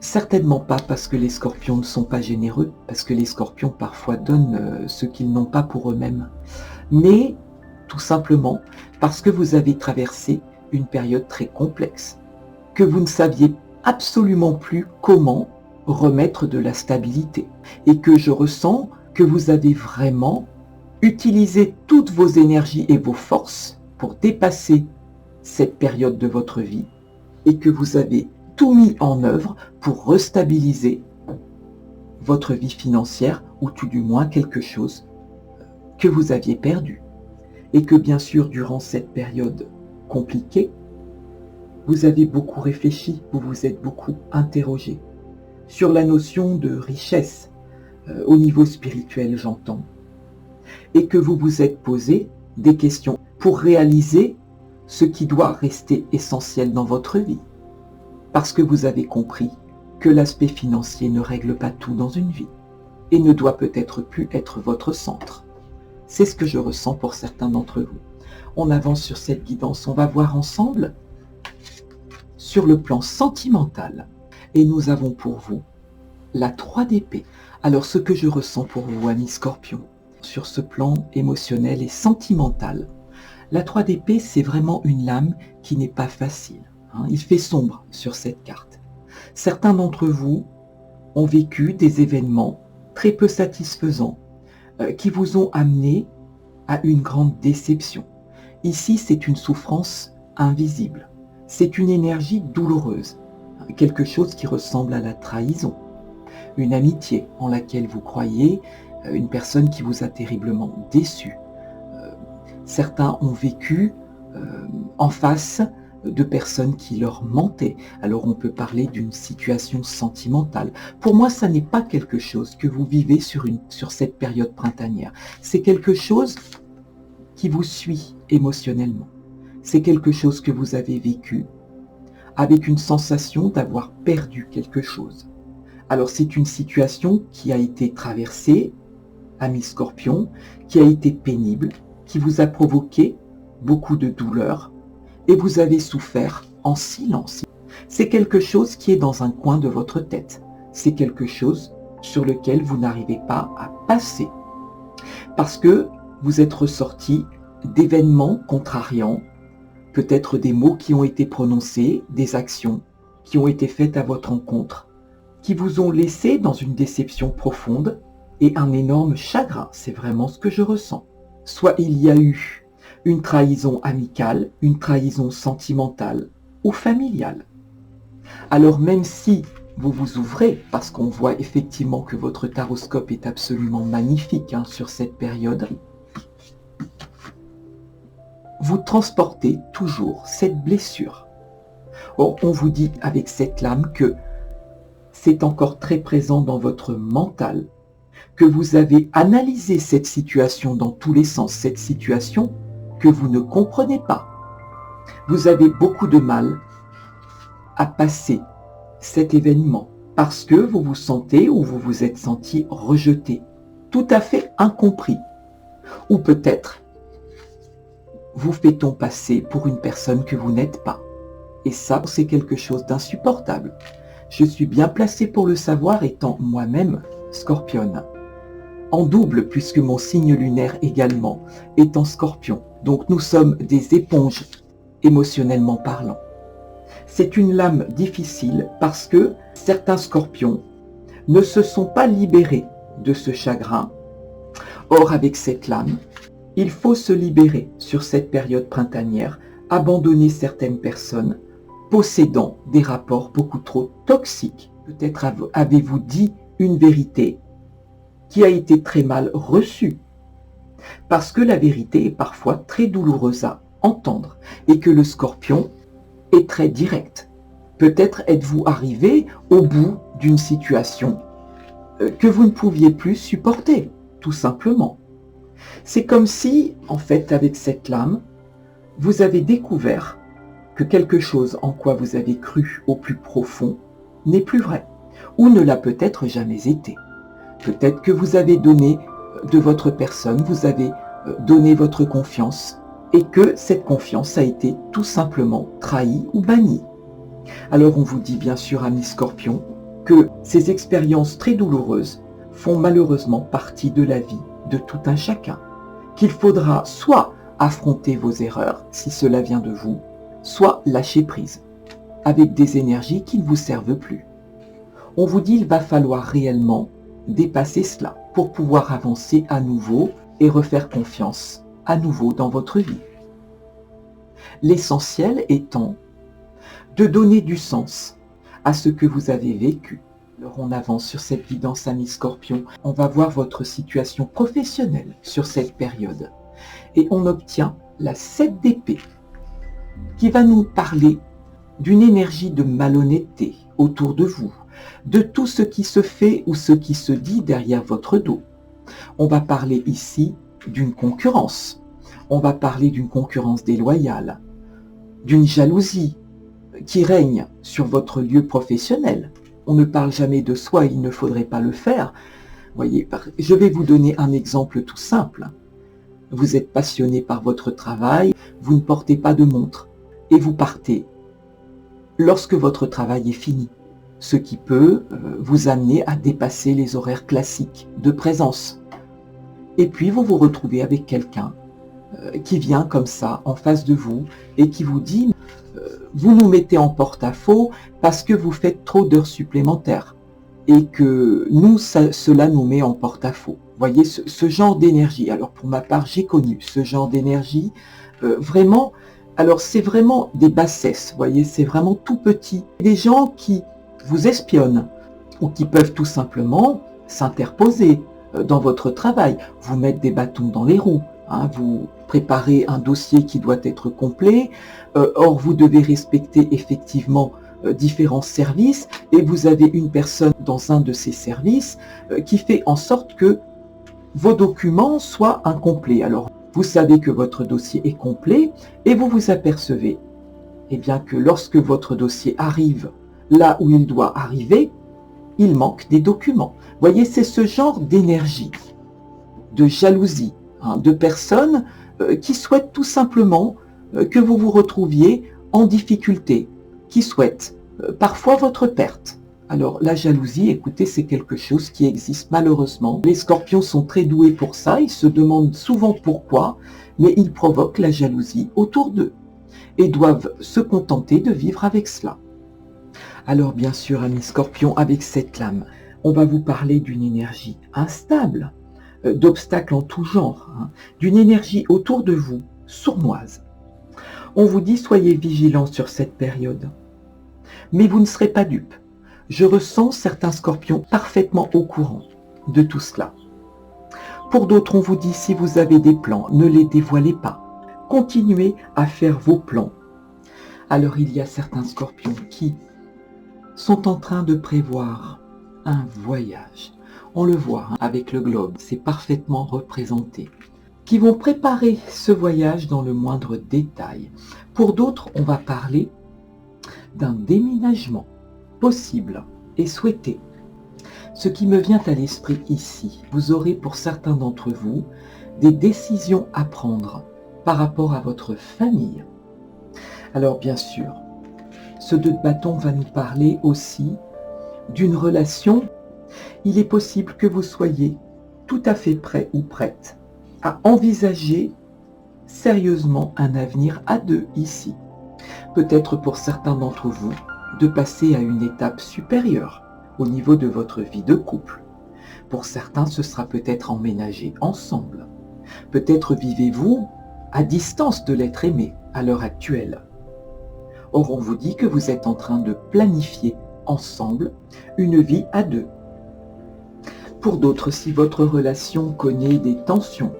Certainement pas parce que les scorpions ne sont pas généreux, parce que les scorpions parfois donnent ce qu'ils n'ont pas pour eux-mêmes, mais tout simplement parce que vous avez traversé une période très complexe, que vous ne saviez absolument plus comment remettre de la stabilité, et que je ressens que vous avez vraiment utilisé toutes vos énergies et vos forces pour dépasser cette période de votre vie et que vous avez tout mis en œuvre pour restabiliser votre vie financière ou tout du moins quelque chose que vous aviez perdu. Et que bien sûr, durant cette période compliquée, vous avez beaucoup réfléchi, vous vous êtes beaucoup interrogé sur la notion de richesse, au niveau spirituel j'entends, et que vous vous êtes posé des questions pour réaliser ce qui doit rester essentiel dans votre vie. Parce que vous avez compris que l'aspect financier ne règle pas tout dans une vie et ne doit peut-être plus être votre centre. C'est ce que je ressens pour certains d'entre vous. On avance sur cette guidance, on va voir ensemble sur le plan sentimental. Et nous avons pour vous la 3 d'épée. Alors ce que je ressens pour vous, amis Scorpion, sur ce plan émotionnel et sentimental, la 3 d'épée, c'est vraiment une lame qui n'est pas facile. Il fait sombre sur cette carte. Certains d'entre vous ont vécu des événements très peu satisfaisants qui vous ont amené à une grande déception. Ici, c'est une souffrance invisible. C'est une énergie douloureuse, quelque chose qui ressemble à la trahison, une amitié en laquelle vous croyez, une personne qui vous a terriblement déçu. Certains ont vécu en face de personnes qui leur mentaient. Alors on peut parler d'une situation sentimentale. Pour moi, ça n'est pas quelque chose que vous vivez sur cette période printanière. C'est quelque chose qui vous suit émotionnellement. C'est quelque chose que vous avez vécu avec une sensation d'avoir perdu quelque chose. Alors c'est une situation qui a été traversée, ami Scorpion, qui a été pénible, qui vous a provoqué beaucoup de douleur, et vous avez souffert en silence. C'est quelque chose qui est dans un coin de votre tête. C'est quelque chose sur lequel vous n'arrivez pas à passer. Parce que vous êtes ressorti d'événements contrariants, peut-être des mots qui ont été prononcés, des actions qui ont été faites à votre encontre, qui vous ont laissé dans une déception profonde et un énorme chagrin. C'est vraiment ce que je ressens. Soit il y a eu une trahison amicale, une trahison sentimentale ou familiale. Alors même si vous vous ouvrez, parce qu'on voit effectivement que votre taroscope est absolument magnifique sur cette période, vous transportez toujours cette blessure. Or, on vous dit avec cette lame que c'est encore très présent dans votre mental, que vous avez analysé cette situation dans tous les sens, cette situation que vous ne comprenez pas. Vous avez beaucoup de mal à passer cet événement parce que vous vous sentez ou vous vous êtes senti rejeté, tout à fait incompris. Ou peut-être vous fait-on passer pour une personne que vous n'êtes pas. Et ça, c'est quelque chose d'insupportable. Je suis bien placé pour le savoir étant moi-même scorpionne. En double puisque mon signe lunaire également est en scorpion. Donc nous sommes des éponges émotionnellement parlant. C'est une lame difficile parce que certains scorpions ne se sont pas libérés de ce chagrin. Or, avec cette lame, il faut se libérer sur cette période printanière, abandonner certaines personnes possédant des rapports beaucoup trop toxiques. Peut-être avez-vous dit une vérité qui a été très mal reçue, parce que la vérité est parfois très douloureuse à entendre et que le scorpion est très direct. Peut-être êtes-vous arrivé au bout d'une situation que vous ne pouviez plus supporter, tout simplement. C'est comme si, en fait, avec cette lame, vous avez découvert que quelque chose en quoi vous avez cru au plus profond n'est plus vrai, ou ne l'a peut-être jamais été. Peut-être que vous avez donné de votre personne, vous avez donné votre confiance, et que cette confiance a été tout simplement trahie ou bannie. Alors on vous dit bien sûr, amis Scorpions, que ces expériences très douloureuses font malheureusement partie de la vie de tout un chacun, qu'il faudra soit affronter vos erreurs, si cela vient de vous, soit lâcher prise, avec des énergies qui ne vous servent plus. On vous dit qu'il va falloir réellement dépasser cela pour pouvoir avancer à nouveau et refaire confiance à nouveau dans votre vie. L'essentiel étant de donner du sens à ce que vous avez vécu. Alors on avance sur cette guidance, amis Scorpions. On va voir votre situation professionnelle sur cette période. Et on obtient la 7 d'épée qui va nous parler d'une énergie de malhonnêteté autour de vous, de tout ce qui se fait ou ce qui se dit derrière votre dos. On va parler ici d'une concurrence. On va parler d'une concurrence déloyale, d'une jalousie qui règne sur votre lieu professionnel. On ne parle jamais de soi, il ne faudrait pas le faire. Voyez, je vais vous donner un exemple tout simple. Vous êtes passionné par votre travail, vous ne portez pas de montre et vous partez lorsque votre travail est fini, ce qui peut vous amener à dépasser les horaires classiques de présence. Et puis vous vous retrouvez avec quelqu'un qui vient comme ça en face de vous et qui vous dit vous nous mettez en porte-à-faux parce que vous faites trop d'heures supplémentaires et que nous, cela nous met en porte-à-faux. Voyez ce genre d'énergie. Alors pour ma part, j'ai connu ce genre d'énergie vraiment. Alors c'est vraiment des bassesses, voyez, c'est vraiment tout petit. Des gens qui vous espionnent ou qui peuvent tout simplement s'interposer dans votre travail, vous mettre des bâtons dans les roues. Vous préparez un dossier qui doit être complet, or vous devez respecter effectivement différents services et vous avez une personne dans un de ces services qui fait en sorte que vos documents soient incomplets. Alors vous savez que votre dossier est complet et vous vous apercevez bien que lorsque votre dossier arrive là où il doit arriver, il manque des documents. Voyez, c'est ce genre d'énergie, de jalousie, de personnes qui souhaitent tout simplement que vous vous retrouviez en difficulté, qui souhaitent parfois votre perte. Alors la jalousie, écoutez, c'est quelque chose qui existe malheureusement. Les Scorpions sont très doués pour ça, ils se demandent souvent pourquoi, mais ils provoquent la jalousie autour d'eux et doivent se contenter de vivre avec cela. Alors bien sûr, amis Scorpions, avec cette lame, on va vous parler d'une énergie instable, d'obstacles en tout genre, d'une énergie autour de vous, sournoise. On vous dit, soyez vigilants sur cette période. Mais vous ne serez pas dupes. Je ressens certains Scorpions parfaitement au courant de tout cela. Pour d'autres, on vous dit, si vous avez des plans, ne les dévoilez pas. Continuez à faire vos plans. Alors il y a certains Scorpions qui sont en train de prévoir un voyage. On le voit avec le globe, c'est parfaitement représenté. Qui vont préparer ce voyage dans le moindre détail. Pour d'autres, on va parler d'un déménagement possible et souhaité. Ce qui me vient à l'esprit ici, vous aurez pour certains d'entre vous des décisions à prendre par rapport à votre famille. Alors bien sûr, ce 2 de bâton va nous parler aussi d'une relation, il est possible que vous soyez tout à fait prêt ou prête à envisager sérieusement un avenir à deux ici. Peut-être pour certains d'entre vous, de passer à une étape supérieure au niveau de votre vie de couple. Pour certains, ce sera peut-être emménager ensemble. Peut-être vivez-vous à distance de l'être aimé à l'heure actuelle. Or, on vous dit que vous êtes en train de planifier ensemble une vie à deux. Pour d'autres, si votre relation connaît des tensions,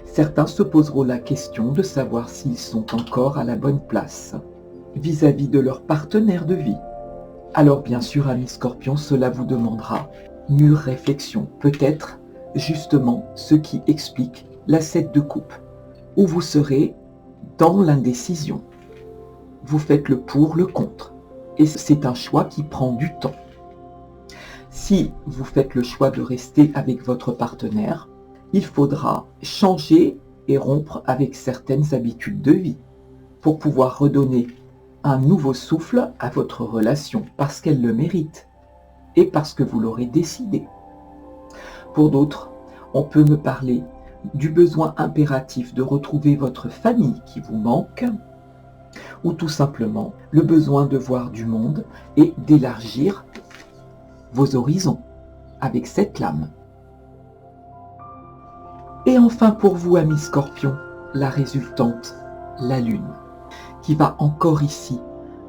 certains se poseront la question de savoir s'ils sont encore à la bonne place vis-à-vis de leur partenaire de vie. Alors bien sûr, amis Scorpions, cela vous demandera mûre réflexion, peut-être justement ce qui explique la 7 de coupe, où vous serez dans l'indécision. Vous faites le pour, le contre, et c'est un choix qui prend du temps. Si vous faites le choix de rester avec votre partenaire, il faudra changer et rompre avec certaines habitudes de vie pour pouvoir redonner un nouveau souffle à votre relation parce qu'elle le mérite et parce que vous l'aurez décidé. Pour d'autres, on peut me parler du besoin impératif de retrouver votre famille qui vous manque ou tout simplement le besoin de voir du monde et d'élargir vos horizons avec cette lame. Et enfin pour vous, amis Scorpions, la résultante, la Lune, qui va encore ici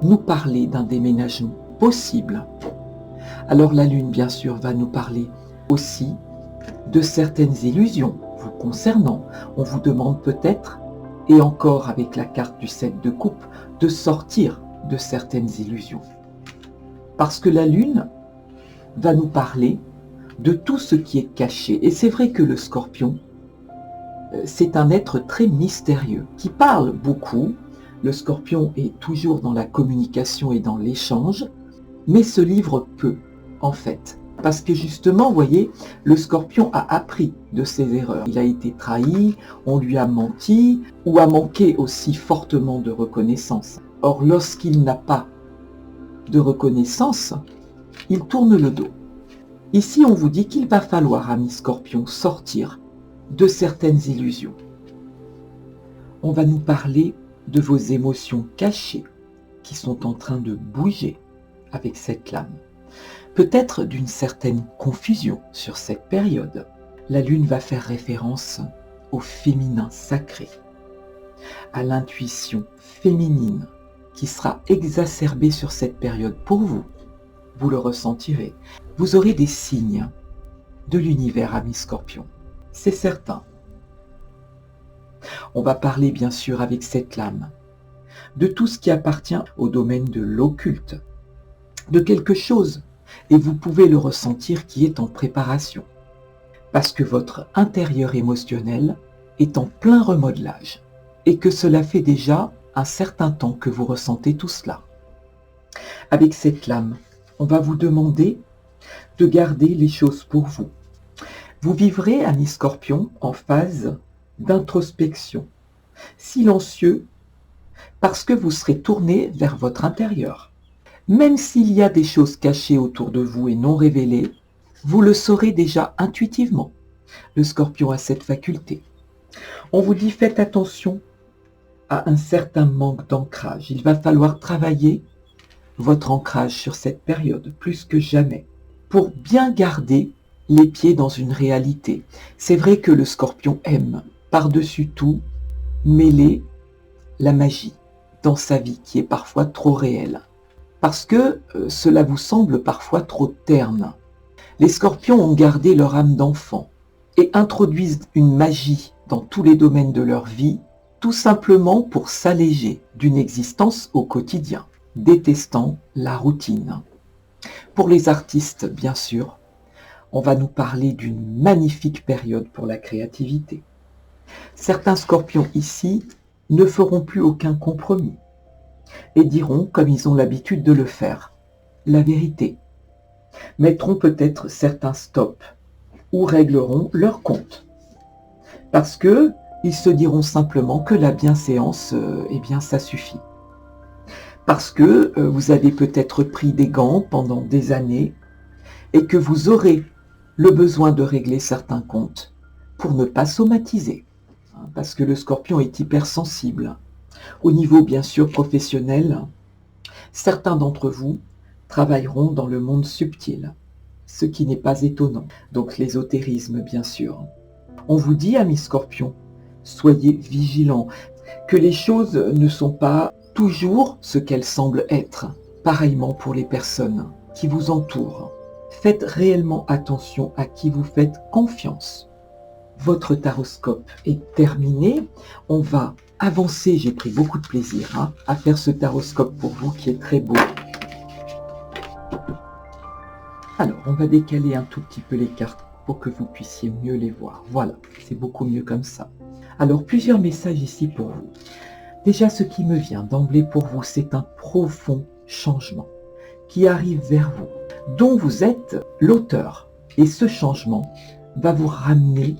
nous parler d'un déménagement possible. Alors la Lune, bien sûr, va nous parler aussi de certaines illusions vous concernant. On vous demande peut-être, et encore avec la carte du 7 de coupe, de sortir de certaines illusions. Parce que la Lune va nous parler de tout ce qui est caché. Et c'est vrai que le Scorpion, c'est un être très mystérieux, qui parle beaucoup. Le Scorpion est toujours dans la communication et dans l'échange, mais se livre peu, en fait. Parce que justement, vous voyez, le Scorpion a appris de ses erreurs. Il a été trahi, on lui a menti, ou a manqué aussi fortement de reconnaissance. Or, lorsqu'il n'a pas de reconnaissance, il tourne le dos. Ici, on vous dit qu'il va falloir, amis Scorpions, sortir de certaines illusions. On va nous parler de vos émotions cachées qui sont en train de bouger avec cette lame. Peut-être d'une certaine confusion sur cette période. La Lune va faire référence au féminin sacré, à l'intuition féminine qui sera exacerbée sur cette période pour vous. Vous le ressentirez. Vous aurez des signes de l'univers, amis Scorpions. C'est certain. On va parler bien sûr avec cette lame de tout ce qui appartient au domaine de l'occulte, de quelque chose, et vous pouvez le ressentir qui est en préparation, parce que votre intérieur émotionnel est en plein remodelage, et que cela fait déjà un certain temps que vous ressentez tout cela. Avec cette lame, on va vous demander de garder les choses pour vous. Vous vivrez, amis Scorpions, en phase d'introspection, silencieux, parce que vous serez tourné vers votre intérieur. Même s'il y a des choses cachées autour de vous et non révélées, vous le saurez déjà intuitivement. Le Scorpion a cette faculté. On vous dit faites attention à un certain manque d'ancrage. Il va falloir travailler votre ancrage sur cette période, plus que jamais, pour bien garder les pieds dans une réalité. C'est vrai que le Scorpion aime, par-dessus tout, mêler la magie dans sa vie, qui est parfois trop réelle. Parce que cela vous semble parfois trop terne. Les Scorpions ont gardé leur âme d'enfant et introduisent une magie dans tous les domaines de leur vie, tout simplement pour s'alléger d'une existence au quotidien, détestant la routine. Pour les artistes, bien sûr, on va nous parler d'une magnifique période pour la créativité. Certains Scorpions ici ne feront plus aucun compromis et diront, comme ils ont l'habitude de le faire, la vérité. Mettront peut-être certains stops ou régleront leur compte. Parce que ils se diront simplement que la bienséance, eh bien, ça suffit. parce que vous avez peut-être pris des gants pendant des années et que vous aurez le besoin de régler certains comptes pour ne pas somatiser, hein, parce que le scorpion est hypersensible. Au niveau bien sûr professionnel, certains d'entre vous travailleront dans le monde subtil, ce qui n'est pas étonnant, donc l'ésotérisme bien sûr. On vous dit, amis scorpions, soyez vigilants, que les choses ne sont pas toujours ce qu'elles semblent être. Pareillement pour les personnes qui vous entourent. Faites réellement attention à qui vous faites confiance. Votre taroscope est terminé. On va avancer. J'ai pris beaucoup de plaisir à faire ce taroscope pour vous qui est très beau. Alors, on va décaler un tout petit peu les cartes pour que vous puissiez mieux les voir. Voilà, c'est beaucoup mieux comme ça. Alors, plusieurs messages ici pour vous. Déjà, ce qui me vient d'emblée pour vous, c'est un profond changement qui arrive vers vous, dont vous êtes l'auteur. Et ce changement va vous ramener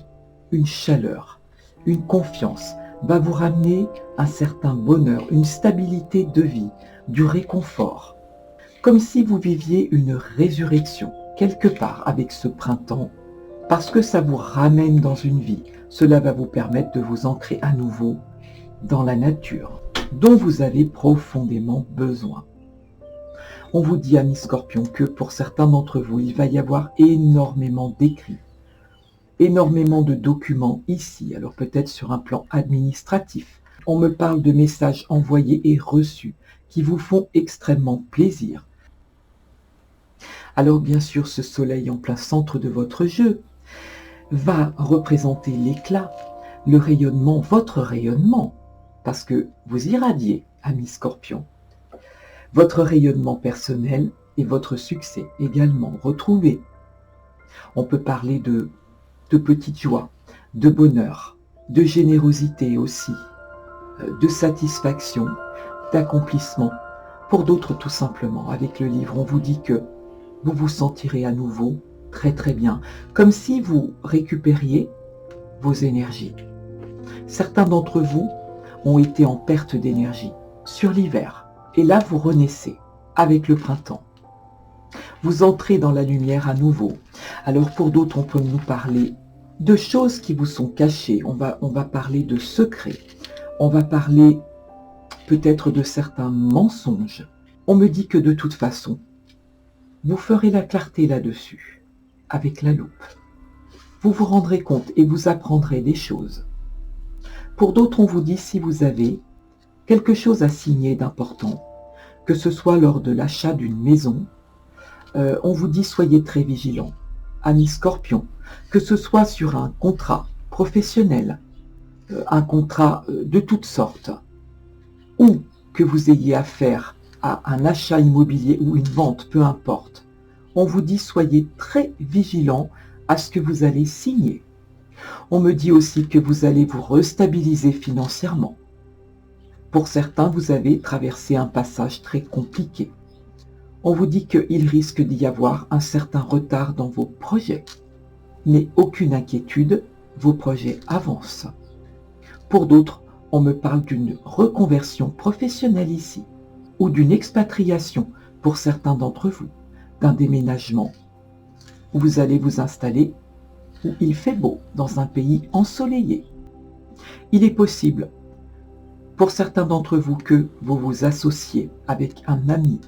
une chaleur, une confiance, va vous ramener un certain bonheur, une stabilité de vie, du réconfort. Comme si vous viviez une résurrection, quelque part avec ce printemps, parce que ça vous ramène dans une vie. Cela va vous permettre de vous ancrer à nouveau dans la nature, dont vous avez profondément besoin. On vous dit, amis scorpions, que pour certains d'entre vous, il va y avoir énormément d'écrits, énormément de documents ici, alors peut-être sur un plan administratif. On me parle de messages envoyés et reçus qui vous font extrêmement plaisir. Alors bien sûr, ce soleil en plein centre de votre jeu va représenter l'éclat, le rayonnement, votre rayonnement, parce que vous irradiez, amis scorpions, votre rayonnement personnel et votre succès également retrouvé. On peut parler de petites joies, de bonheur, de générosité aussi, de satisfaction, d'accomplissement. Pour d'autres, tout simplement, avec le livre, on vous dit que vous vous sentirez à nouveau très très bien, comme si vous récupériez vos énergies. Certains d'entre vous ont été en perte d'énergie sur l'hiver, et là vous renaissez avec le printemps. Vous entrez dans la lumière à nouveau. Alors pour d'autres, on peut nous parler de choses qui vous sont cachées, on va parler de secrets, on va parler peut-être de certains mensonges. On me dit que de toute façon, vous ferez la clarté là-dessus, avec la loupe. Vous vous rendrez compte et vous apprendrez des choses. Pour d'autres, on vous dit si vous avez quelque chose à signer d'important, que ce soit lors de l'achat d'une maison, on vous dit soyez très vigilants, amis scorpions, que ce soit sur un contrat professionnel, un contrat de toutes sortes, ou que vous ayez affaire à un achat immobilier ou une vente, peu importe, on vous dit soyez très vigilants à ce que vous allez signer. On me dit aussi que vous allez vous restabiliser financièrement. Pour certains, vous avez traversé un passage très compliqué. On vous dit qu'il risque d'y avoir un certain retard dans vos projets. Mais aucune inquiétude, vos projets avancent. Pour d'autres, on me parle d'une reconversion professionnelle ici, ou d'une expatriation pour certains d'entre vous, d'un déménagement, où vous allez vous installer où il fait beau, dans un pays ensoleillé. Il est possible, pour certains d'entre vous, que vous vous associez avec un ami.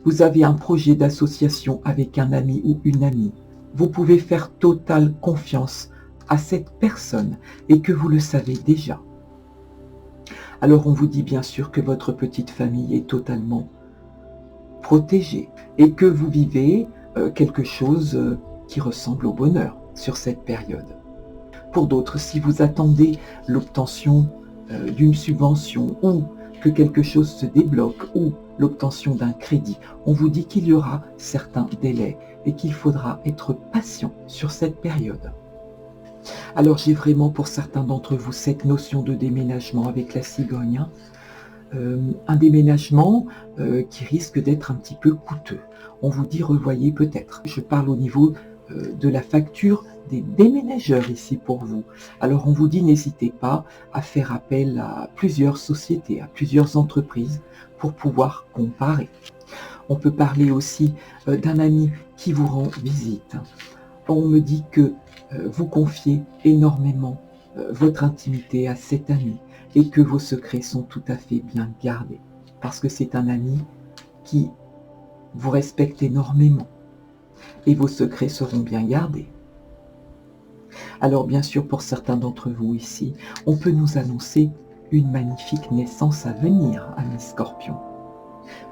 Vous avez un projet d'association avec un ami ou une amie. Vous pouvez faire totale confiance à cette personne et que vous le savez déjà. Alors on vous dit bien sûr que votre petite famille est totalement protégée et que vous vivez quelque chose qui ressemble au bonheur sur cette période. Pour d'autres, si vous attendez l'obtention d'une subvention ou que quelque chose se débloque ou l'obtention d'un crédit, on vous dit qu'il y aura certains délais et qu'il faudra être patient sur cette période. Alors j'ai vraiment pour certains d'entre vous cette notion de déménagement avec la cigogne, un déménagement qui risque d'être un petit peu coûteux. On vous dit revoyez peut-être. Je parle au niveau de la facture des déménageurs ici pour vous. Alors on vous dit n'hésitez pas à faire appel à plusieurs sociétés, à plusieurs entreprises pour pouvoir comparer. On peut parler aussi d'un ami qui vous rend visite. On me dit que vous confiez énormément votre intimité à cet ami et que vos secrets sont tout à fait bien gardés. Parce que c'est un ami qui vous respecte énormément et vos secrets seront bien gardés. Alors bien sûr, pour certains d'entre vous ici, on peut nous annoncer une magnifique naissance à venir, amis Scorpions.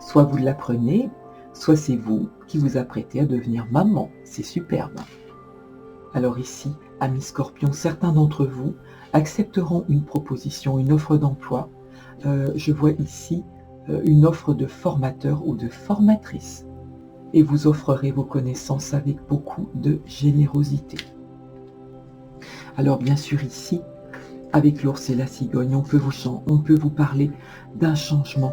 Soit vous l'apprenez, soit c'est vous qui vous apprêtez à devenir maman. C'est superbe. Alors ici, amis Scorpions, certains d'entre vous accepteront une proposition, une offre d'emploi. Je vois ici une offre de formateur ou de formatrice. Et vous offrerez vos connaissances avec beaucoup de générosité. Alors bien sûr ici, avec l'ours et la cigogne, on peut vous parler d'un changement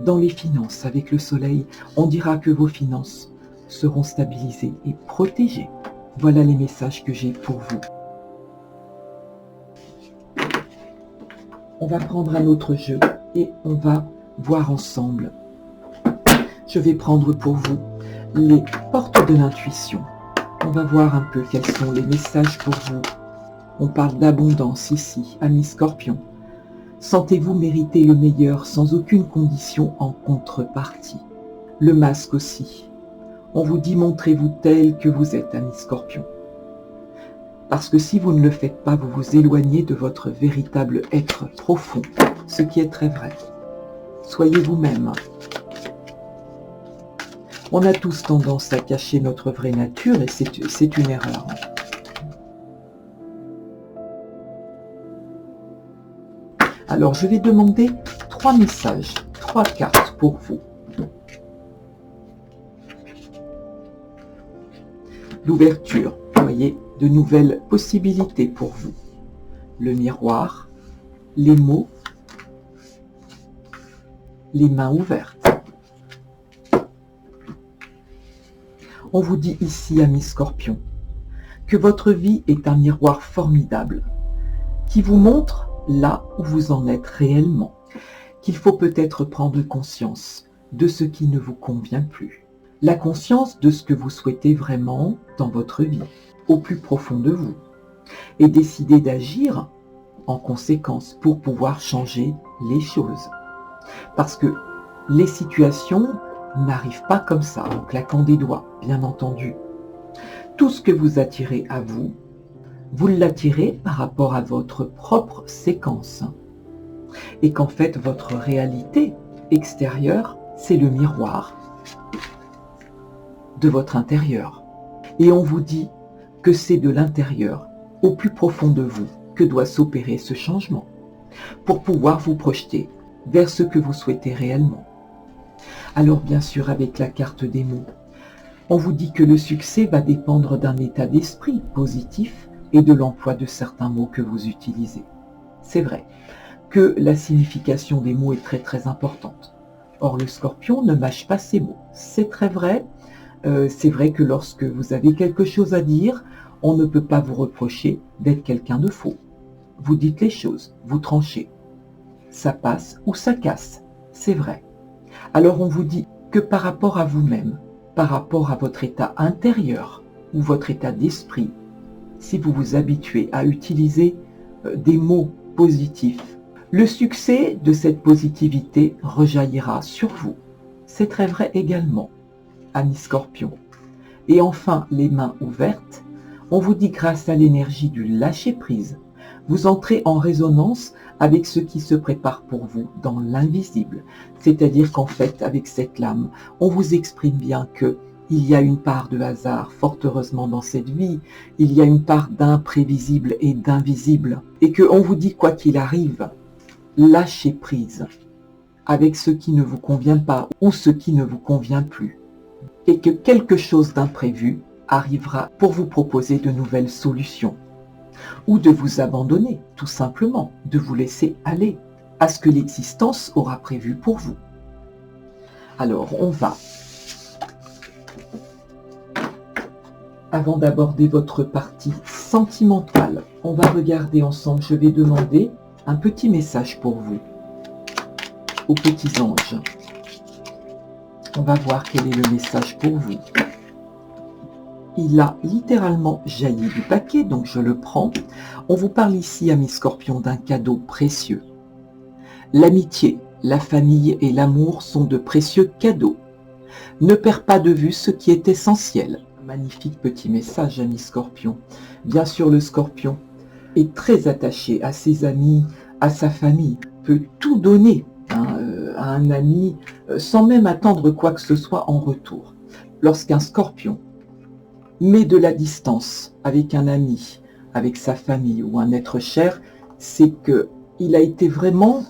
dans les finances. Avec le soleil, on dira que vos finances seront stabilisées et protégées. Voilà les messages que j'ai pour vous. On va prendre un autre jeu et on va voir ensemble. Je vais prendre pour vous les portes de l'intuition. On va voir un peu quels sont les messages pour vous. On parle d'abondance ici, amis Scorpions. Sentez-vous mériter le meilleur sans aucune condition en contrepartie. Le masque aussi. On vous dit montrez-vous tel que vous êtes, amis Scorpions. Parce que si vous ne le faites pas, vous vous éloignez de votre véritable être profond, ce qui est très vrai. Soyez vous-même. On a tous tendance à cacher notre vraie nature et c'est une erreur. Alors, je vais demander 3 messages, 3 cartes pour vous. L'ouverture, vous voyez, de nouvelles possibilités pour vous. Le miroir, les mots, les mains ouvertes. On vous dit ici, amis Scorpions, que votre vie est un miroir formidable qui vous montre là où vous en êtes réellement, qu'il faut peut-être prendre conscience de ce qui ne vous convient plus, la conscience de ce que vous souhaitez vraiment dans votre vie, au plus profond de vous, et décider d'agir en conséquence pour pouvoir changer les choses. Parce que les situations n'arrivent pas comme ça, en claquant des doigts, bien entendu. Tout ce que vous attirez à vous, vous l'attirez par rapport à votre propre séquence. Et qu'en fait, votre réalité extérieure, c'est le miroir de votre intérieur. Et on vous dit que c'est de l'intérieur, au plus profond de vous, que doit s'opérer ce changement, pour pouvoir vous projeter vers ce que vous souhaitez réellement. Alors bien sûr, avec la carte des mots, on vous dit que le succès va dépendre d'un état d'esprit positif et de l'emploi de certains mots que vous utilisez. C'est vrai que la signification des mots est très très importante. Or, le Scorpion ne mâche pas ses mots. C'est très vrai. C'est vrai que lorsque vous avez quelque chose à dire, on ne peut pas vous reprocher d'être quelqu'un de faux. Vous dites les choses, vous tranchez. Ça passe ou ça casse. C'est vrai. Alors, on vous dit que par rapport à vous-même, par rapport à votre état intérieur ou votre état d'esprit, si vous vous habituez à utiliser des mots positifs, le succès de cette positivité rejaillira sur vous. C'est très vrai également, amis Scorpions. Et enfin, les mains ouvertes, on vous dit grâce à l'énergie du lâcher-prise, vous entrez en résonance avec ce qui se prépare pour vous dans l'invisible. C'est-à-dire qu'en fait, avec cette lame, on vous exprime bien que il y a une part de hasard, fort heureusement, dans cette vie. Il y a une part d'imprévisible et d'invisible. Et qu'on vous dit, quoi qu'il arrive, lâchez prise avec ce qui ne vous convient pas ou ce qui ne vous convient plus. Et que quelque chose d'imprévu arrivera pour vous proposer de nouvelles solutions. Ou de vous abandonner, tout simplement, de vous laisser aller à ce que l'existence aura prévu pour vous. Alors, on va... Avant d'aborder votre partie sentimentale, on va regarder ensemble, je vais demander un petit message pour vous, aux petits anges. On va voir quel est le message pour vous. Il a littéralement jailli du paquet, donc je le prends. On vous parle ici, amis Scorpions, d'un cadeau précieux. L'amitié, la famille et l'amour sont de précieux cadeaux. Ne perds pas de vue ce qui est essentiel. Un magnifique petit message, amis Scorpions. Bien sûr, le Scorpion est très attaché à ses amis, à sa famille, peut tout donner à un ami sans même attendre quoi que ce soit en retour. Lorsqu'un Scorpion met de la distance avec un ami, avec sa famille ou un être cher, c'est qu'il a été vraiment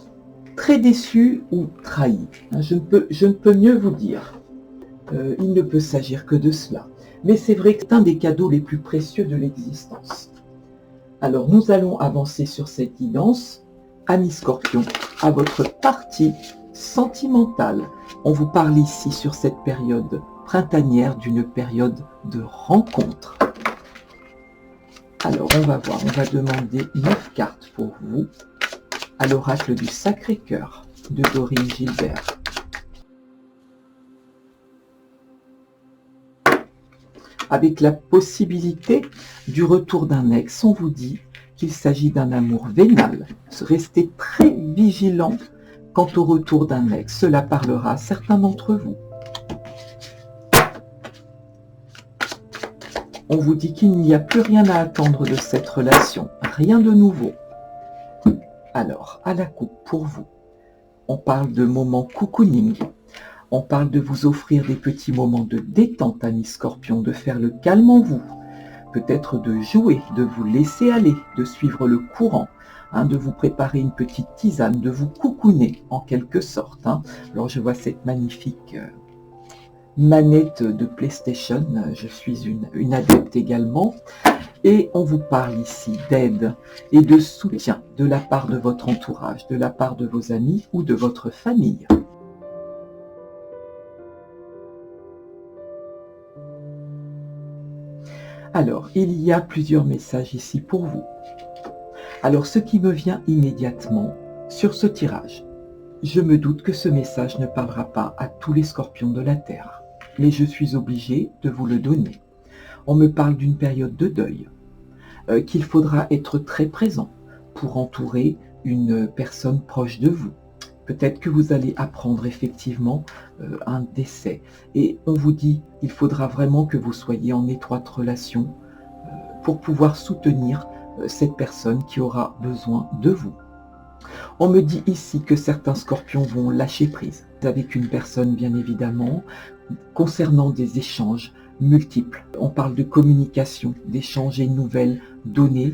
très déçu ou trahi. Je ne peux mieux vous dire. Il ne peut s'agir que de cela. Mais c'est vrai que c'est un des cadeaux les plus précieux de l'existence. Alors nous allons avancer sur cette guidance. Amis Scorpions, à votre partie sentimentale. On vous parle ici sur cette période printanière d'une période de rencontre. Alors on va voir, on va demander 9 cartes pour vous à l'oracle du Sacré-Cœur de Dorine Gilbert. Avec la possibilité du retour d'un ex, on vous dit qu'il s'agit d'un amour vénal. Restez très vigilant quant au retour d'un ex. Cela parlera à certains d'entre vous. On vous dit qu'il n'y a plus rien à attendre de cette relation, rien de nouveau. Alors, à la coupe pour vous, on parle de moments cocooning. On parle de vous offrir des petits moments de détente, amis Scorpions, de faire le calme en vous. Peut-être de jouer, de vous laisser aller, de suivre le courant, de vous préparer une petite tisane, de vous cocooner en quelque sorte. Alors je vois cette magnifique manette de PlayStation, je suis une adepte également. Et on vous parle ici d'aide et de soutien de la part de votre entourage, de la part de vos amis ou de votre famille. Alors, il y a plusieurs messages ici pour vous. Alors, ce qui me vient immédiatement sur ce tirage, je me doute que ce message ne parlera pas à tous les Scorpions de la Terre, mais je suis obligé de vous le donner. On me parle d'une période de deuil, qu'il faudra être très présent pour entourer une personne proche de vous. Peut-être que vous allez apprendre effectivement un décès. Et on vous dit qu'il faudra vraiment que vous soyez en étroite relation pour pouvoir soutenir cette personne qui aura besoin de vous. On me dit ici que certains Scorpions vont lâcher prise avec une personne, bien évidemment, concernant des échanges multiples. On parle de communication, d'échanger de nouvelles données,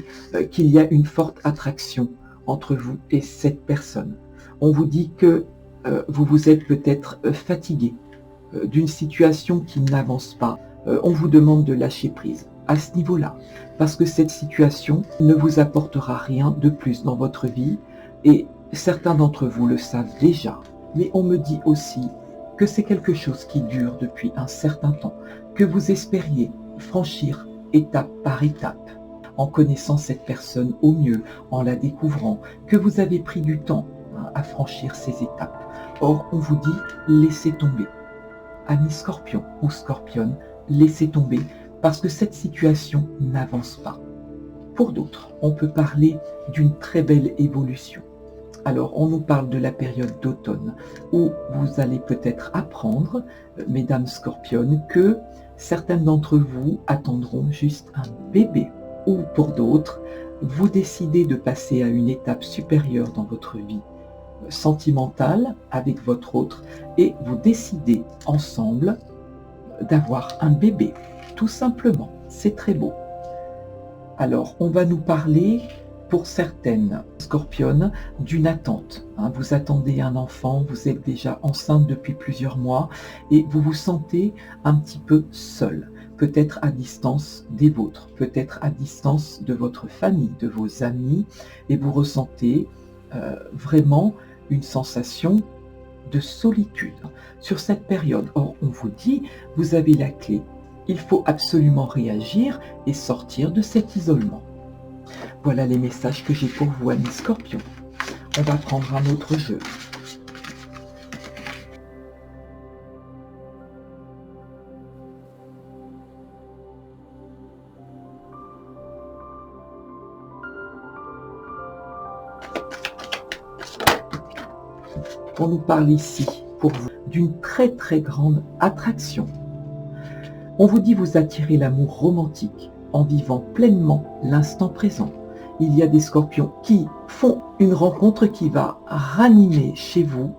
qu'il y a une forte attraction entre vous et cette personne. On vous dit que vous vous êtes peut-être fatigué d'une situation qui n'avance pas. On vous demande de lâcher prise à ce niveau-là, parce que cette situation ne vous apportera rien de plus dans votre vie, et certains d'entre vous le savent déjà. Mais on me dit aussi que c'est quelque chose qui dure depuis un certain temps, que vous espériez franchir étape par étape, en connaissant cette personne au mieux, en la découvrant, que vous avez pris du temps à franchir ces étapes. Or, on vous dit, laissez tomber. Amis Scorpion ou Scorpionne, laissez tomber, parce que cette situation n'avance pas. Pour d'autres, on peut parler d'une très belle évolution. Alors, on nous parle de la période d'automne, où vous allez peut-être apprendre, mesdames Scorpionnes, que certaines d'entre vous attendront juste un bébé. Ou pour d'autres, vous décidez de passer à une étape supérieure dans votre vie sentimentale avec votre autre, et vous décidez ensemble d'avoir un bébé, tout simplement. C'est très beau. Alors, on va nous parler, pour certaines Scorpionnes, d'une attente. Vous attendez un enfant, vous êtes déjà enceinte depuis plusieurs mois, et vous vous sentez un petit peu seul. Peut-être à distance des vôtres, peut-être à distance de votre famille, de vos amis, et vous ressentez vraiment une sensation de solitude sur cette période. Or, on vous dit, vous avez la clé. Il faut absolument réagir et sortir de cet isolement. Voilà les messages que j'ai pour vous, amis Scorpions. On va prendre un autre jeu. On nous parle ici, pour vous, d'une très très grande attraction. On vous dit vous attirez l'amour romantique en vivant pleinement l'instant présent. Il y a des scorpions qui font une rencontre qui va ranimer chez vous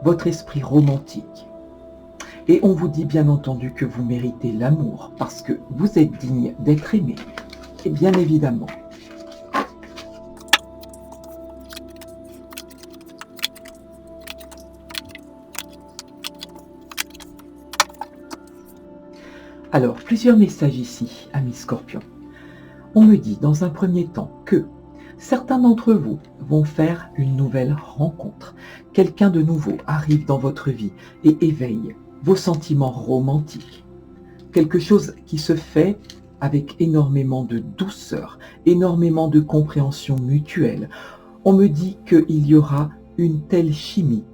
votre esprit romantique. Et on vous dit bien entendu que vous méritez l'amour parce que vous êtes digne d'être aimé. Et bien évidemment. Alors, plusieurs messages ici, amis Scorpions. On me dit dans un premier temps que certains d'entre vous vont faire une nouvelle rencontre. Quelqu'un de nouveau arrive dans votre vie et éveille vos sentiments romantiques. Quelque chose qui se fait avec énormément de douceur, énormément de compréhension mutuelle. On me dit qu'il y aura une telle chimie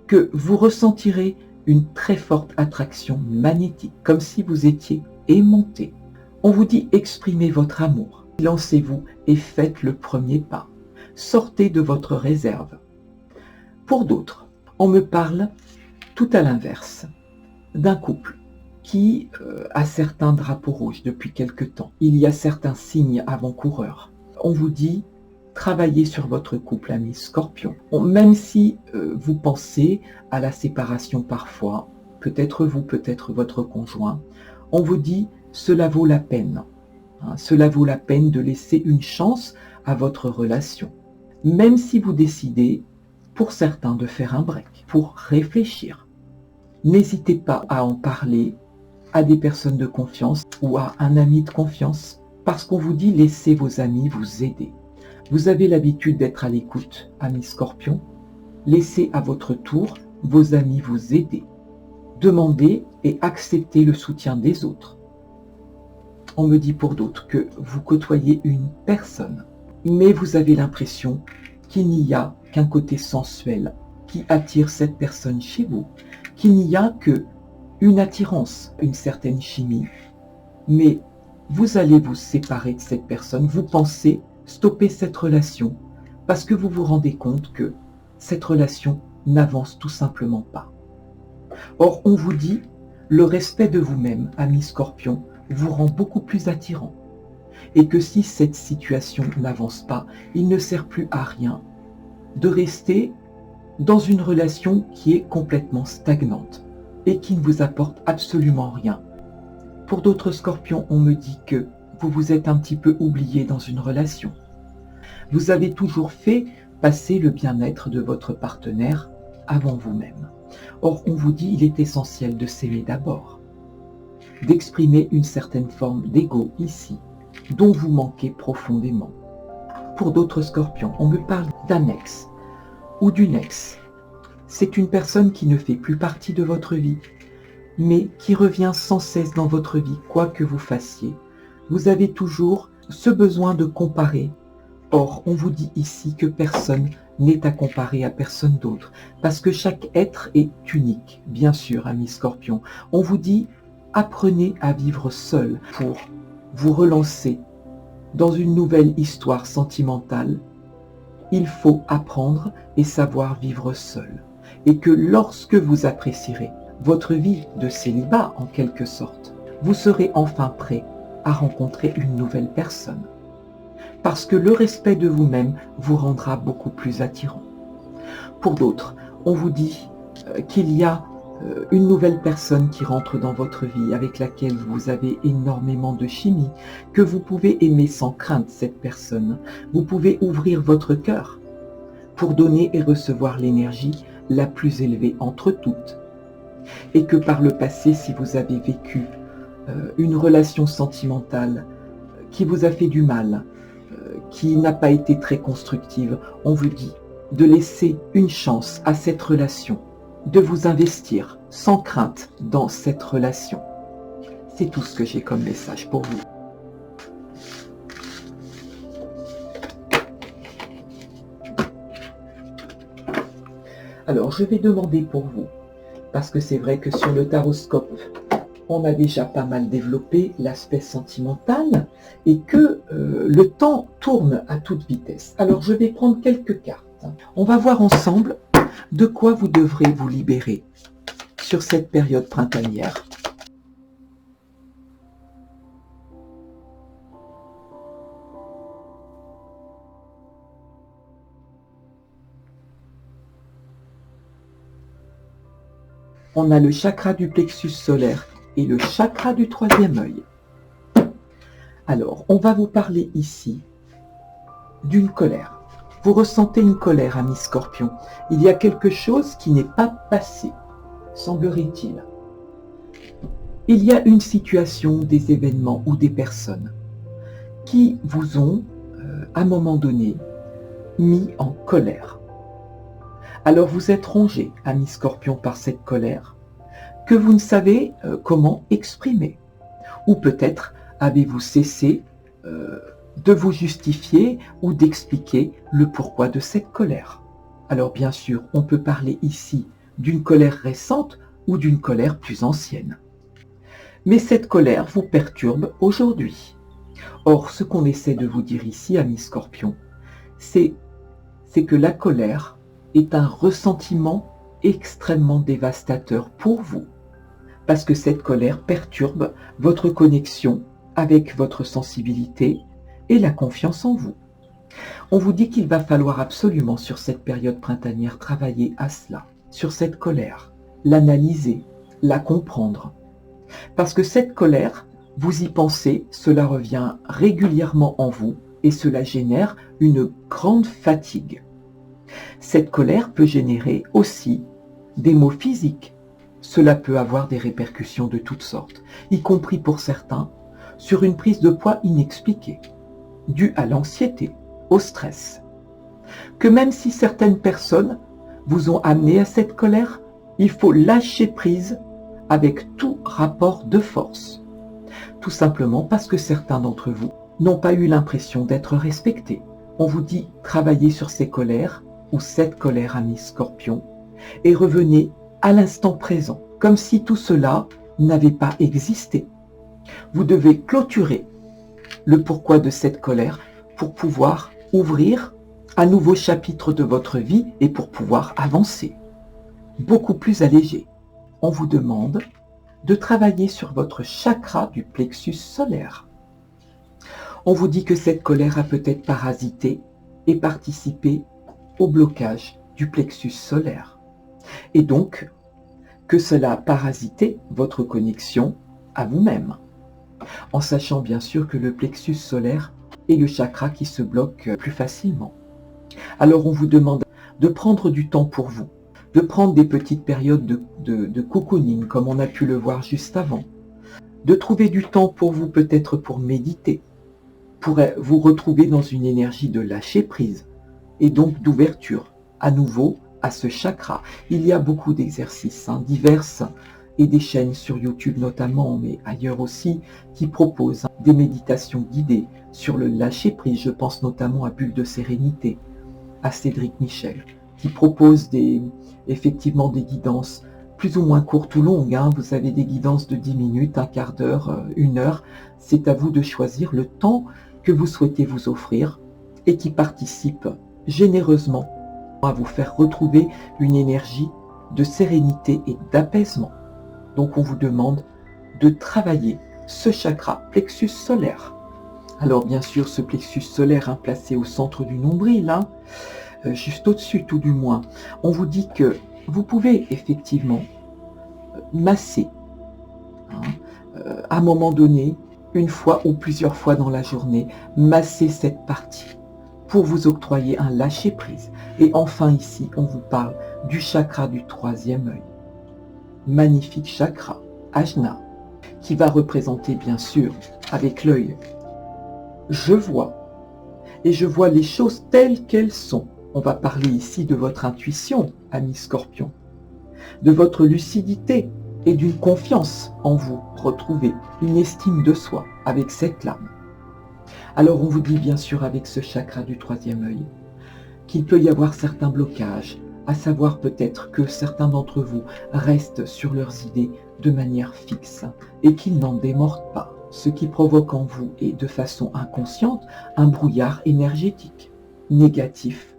que vous ressentirez une très forte attraction magnétique, comme si vous étiez aimanté. On vous dit exprimez votre amour, lancez-vous et faites le premier pas. Sortez de votre réserve. Pour d'autres, on me parle tout à l'inverse d'un couple qui a certains drapeaux rouges depuis quelque temps. Il y a certains signes avant-coureurs. On vous dit travaillez sur votre couple, amis Scorpions. Même si vous pensez à la séparation parfois, peut-être vous, peut-être votre conjoint, on vous dit cela vaut la peine. Cela vaut la peine de laisser une chance à votre relation. Même si vous décidez, pour certains, de faire un break, pour réfléchir. N'hésitez pas à en parler à des personnes de confiance ou à un ami de confiance, parce qu'on vous dit laissez vos amis vous aider. Vous avez l'habitude d'être à l'écoute, amis Scorpions. Laissez à votre tour vos amis vous aider. Demandez et acceptez le soutien des autres. On me dit pour d'autres que vous côtoyez une personne, mais vous avez l'impression qu'il n'y a qu'un côté sensuel qui attire cette personne chez vous, qu'il n'y a que une attirance, une certaine chimie, mais vous allez vous séparer de cette personne, vous pensez stopper cette relation parce que vous vous rendez compte que cette relation n'avance tout simplement pas. Or, on vous dit, le respect de vous-même, amis Scorpions, vous rend beaucoup plus attirant et que si cette situation n'avance pas, il ne sert plus à rien de rester dans une relation qui est complètement stagnante et qui ne vous apporte absolument rien. Pour d'autres Scorpions, on me dit que vous vous êtes un petit peu oublié dans une relation. Vous avez toujours fait passer le bien-être de votre partenaire avant vous-même. Or, on vous dit il est essentiel de s'aimer d'abord, d'exprimer une certaine forme d'ego ici, dont vous manquez profondément. Pour d'autres Scorpions, on me parle d'un ex ou d'une ex. C'est une personne qui ne fait plus partie de votre vie, mais qui revient sans cesse dans votre vie, quoi que vous fassiez. Vous avez toujours ce besoin de comparer. Or, on vous dit ici que personne n'est à comparer à personne d'autre, parce que chaque être est unique, bien sûr, amis Scorpions. On vous dit, apprenez à vivre seul pour vous relancer dans une nouvelle histoire sentimentale. Il faut apprendre et savoir vivre seul. Et que lorsque vous apprécierez votre vie de célibat, en quelque sorte, vous serez enfin prêt à rencontrer une nouvelle personne. Parce que le respect de vous-même vous rendra beaucoup plus attirant. Pour d'autres, on vous dit qu'il y a une nouvelle personne qui rentre dans votre vie, avec laquelle vous avez énormément de chimie, que vous pouvez aimer sans crainte cette personne. Vous pouvez ouvrir votre cœur pour donner et recevoir l'énergie la plus élevée entre toutes. Et que par le passé, si vous avez vécu une relation sentimentale qui vous a fait du mal, qui n'a pas été très constructive, on vous dit de laisser une chance à cette relation, de vous investir sans crainte dans cette relation. C'est tout ce que j'ai comme message pour vous. Alors, je vais demander pour vous, parce que c'est vrai que sur le taroscope, on a déjà pas mal développé l'aspect sentimental et que le temps tourne à toute vitesse. Alors, je vais prendre quelques cartes. On va voir ensemble De quoi vous devrez vous libérer sur cette période printanière? On a le chakra du plexus solaire et le chakra du troisième œil. Alors, on va vous parler ici d'une colère. Vous ressentez une colère, ami Scorpion. Il y a quelque chose qui n'est pas passé, semblerait-il. Il y a une situation, des événements ou des personnes qui vous ont, à un moment donné, mis en colère. Alors vous êtes rongé, ami Scorpion, par cette colère que vous ne savez comment exprimer. Ou peut-être avez-vous cessé de vous justifier ou d'expliquer le pourquoi de cette colère. Alors bien sûr, on peut parler ici d'une colère récente ou d'une colère plus ancienne. Mais cette colère vous perturbe aujourd'hui. Or, ce qu'on essaie de vous dire ici, ami Scorpion, c'est que la colère est un ressentiment extrêmement dévastateur pour vous, parce que cette colère perturbe votre connexion avec votre sensibilité et la confiance en vous. On vous dit qu'il va falloir absolument sur cette période printanière travailler à cela, sur cette colère, l'analyser, la comprendre. Parce que cette colère, vous y pensez, cela revient régulièrement en vous et cela génère une grande fatigue. Cette colère peut générer aussi des maux physiques. Cela peut avoir des répercussions de toutes sortes, y compris pour certains, sur une prise de poids inexpliquée, due à l'anxiété, au stress. Que même si certaines personnes vous ont amené à cette colère, il faut lâcher prise avec tout rapport de force. Tout simplement parce que certains d'entre vous n'ont pas eu l'impression d'être respectés. On vous dit travaillez sur ces colères ou cette colère, ami Scorpion, et revenez à l'instant présent, comme si tout cela n'avait pas existé. Vous devez clôturer le pourquoi de cette colère pour pouvoir ouvrir un nouveau chapitre de votre vie et pour pouvoir avancer, beaucoup plus allégé. On vous demande de travailler sur votre chakra du plexus solaire. On vous dit que cette colère a peut-être parasité et participé au blocage du plexus solaire. Et donc, que cela a parasité votre connexion à vous-même. En sachant bien sûr que le plexus solaire est le chakra qui se bloque plus facilement. Alors on vous demande de prendre du temps pour vous, de prendre des petites périodes de cocooning comme on a pu le voir juste avant, de trouver du temps pour vous peut-être pour méditer, pour vous retrouver dans une énergie de lâcher prise et donc d'ouverture à nouveau à ce chakra. Il y a beaucoup d'exercices divers et des chaînes sur YouTube notamment, mais ailleurs aussi, qui proposent des méditations guidées sur le lâcher prise. Je pense notamment à Bulle de Sérénité, à Cédric Michel, qui propose effectivement des guidances plus ou moins courtes ou longues. Vous avez des guidances de 10 minutes, un quart d'heure, 1 heure. C'est à vous de choisir le temps que vous souhaitez vous offrir et qui participe généreusement à vous faire retrouver une énergie de sérénité et d'apaisement. Donc on vous demande de travailler ce chakra plexus solaire. Alors bien sûr ce plexus solaire placé au centre du nombril, juste au-dessus tout du moins, on vous dit que vous pouvez effectivement masser à un moment donné, une fois ou plusieurs fois dans la journée, masser cette partie pour vous octroyer un lâcher-prise. Et enfin ici, on vous parle du chakra du troisième œil. Magnifique chakra, Ajna, qui va représenter bien sûr avec l'œil. Je vois, et je vois les choses telles qu'elles sont. On va parler ici de votre intuition, ami Scorpion, de votre lucidité et d'une confiance en vous retrouvée, une estime de soi avec cette lame. Alors on vous dit bien sûr avec ce chakra du troisième œil qu'il peut y avoir certains blocages, à savoir peut-être que certains d'entre vous restent sur leurs idées de manière fixe et qu'ils n'en démordent pas, ce qui provoque en vous et de façon inconsciente un brouillard énergétique, négatif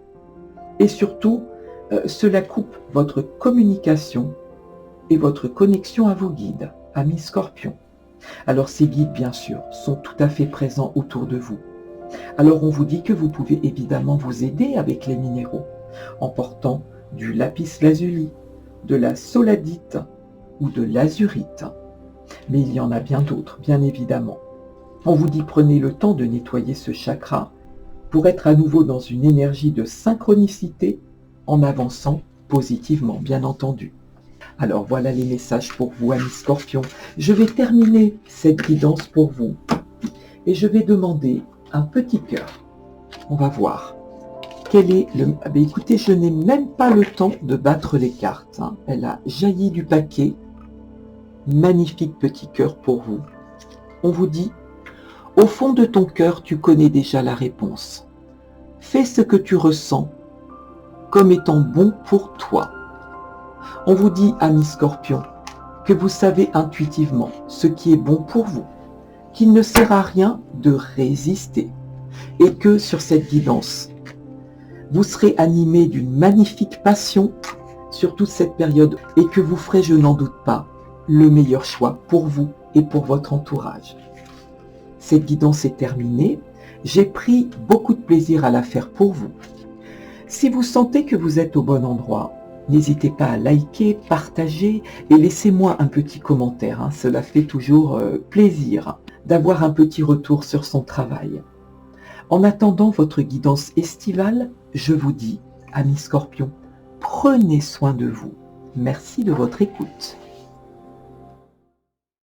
et surtout Cela coupe votre communication et votre connexion à vos guides, amis scorpions. Alors ces guides, bien sûr, sont tout à fait présents autour de vous. Alors on vous dit que vous pouvez évidemment vous aider avec les minéraux, en portant du lapis lazuli, de la soladite ou de l'azurite. Mais il y en a bien d'autres, bien évidemment. On vous dit prenez le temps de nettoyer ce chakra pour être à nouveau dans une énergie de synchronicité en avançant positivement, bien entendu. Alors voilà les messages pour vous, amis scorpions. Je vais terminer cette guidance pour vous et je vais demander un petit cœur. On va voir. Quel est le... Ah ben écoutez, je n'ai même pas le temps de battre les cartes. Elle a jailli du paquet. Magnifique petit cœur pour vous. On vous dit, au fond de ton cœur, tu connais déjà la réponse. Fais ce que tu ressens comme étant bon pour toi. On vous dit, amis scorpions, que vous savez intuitivement ce qui est bon pour vous, qu'il ne sert à rien de résister, et que sur cette guidance, vous serez animé d'une magnifique passion sur toute cette période, et que vous ferez, je n'en doute pas, le meilleur choix pour vous et pour votre entourage. Cette guidance est terminée. J'ai pris beaucoup de plaisir à la faire pour vous. Si vous sentez que vous êtes au bon endroit, n'hésitez pas à liker, partager et laissez-moi un petit commentaire. Cela fait toujours plaisir d'avoir un petit retour sur son travail. En attendant votre guidance estivale, je vous dis, amis scorpions, prenez soin de vous. Merci de votre écoute.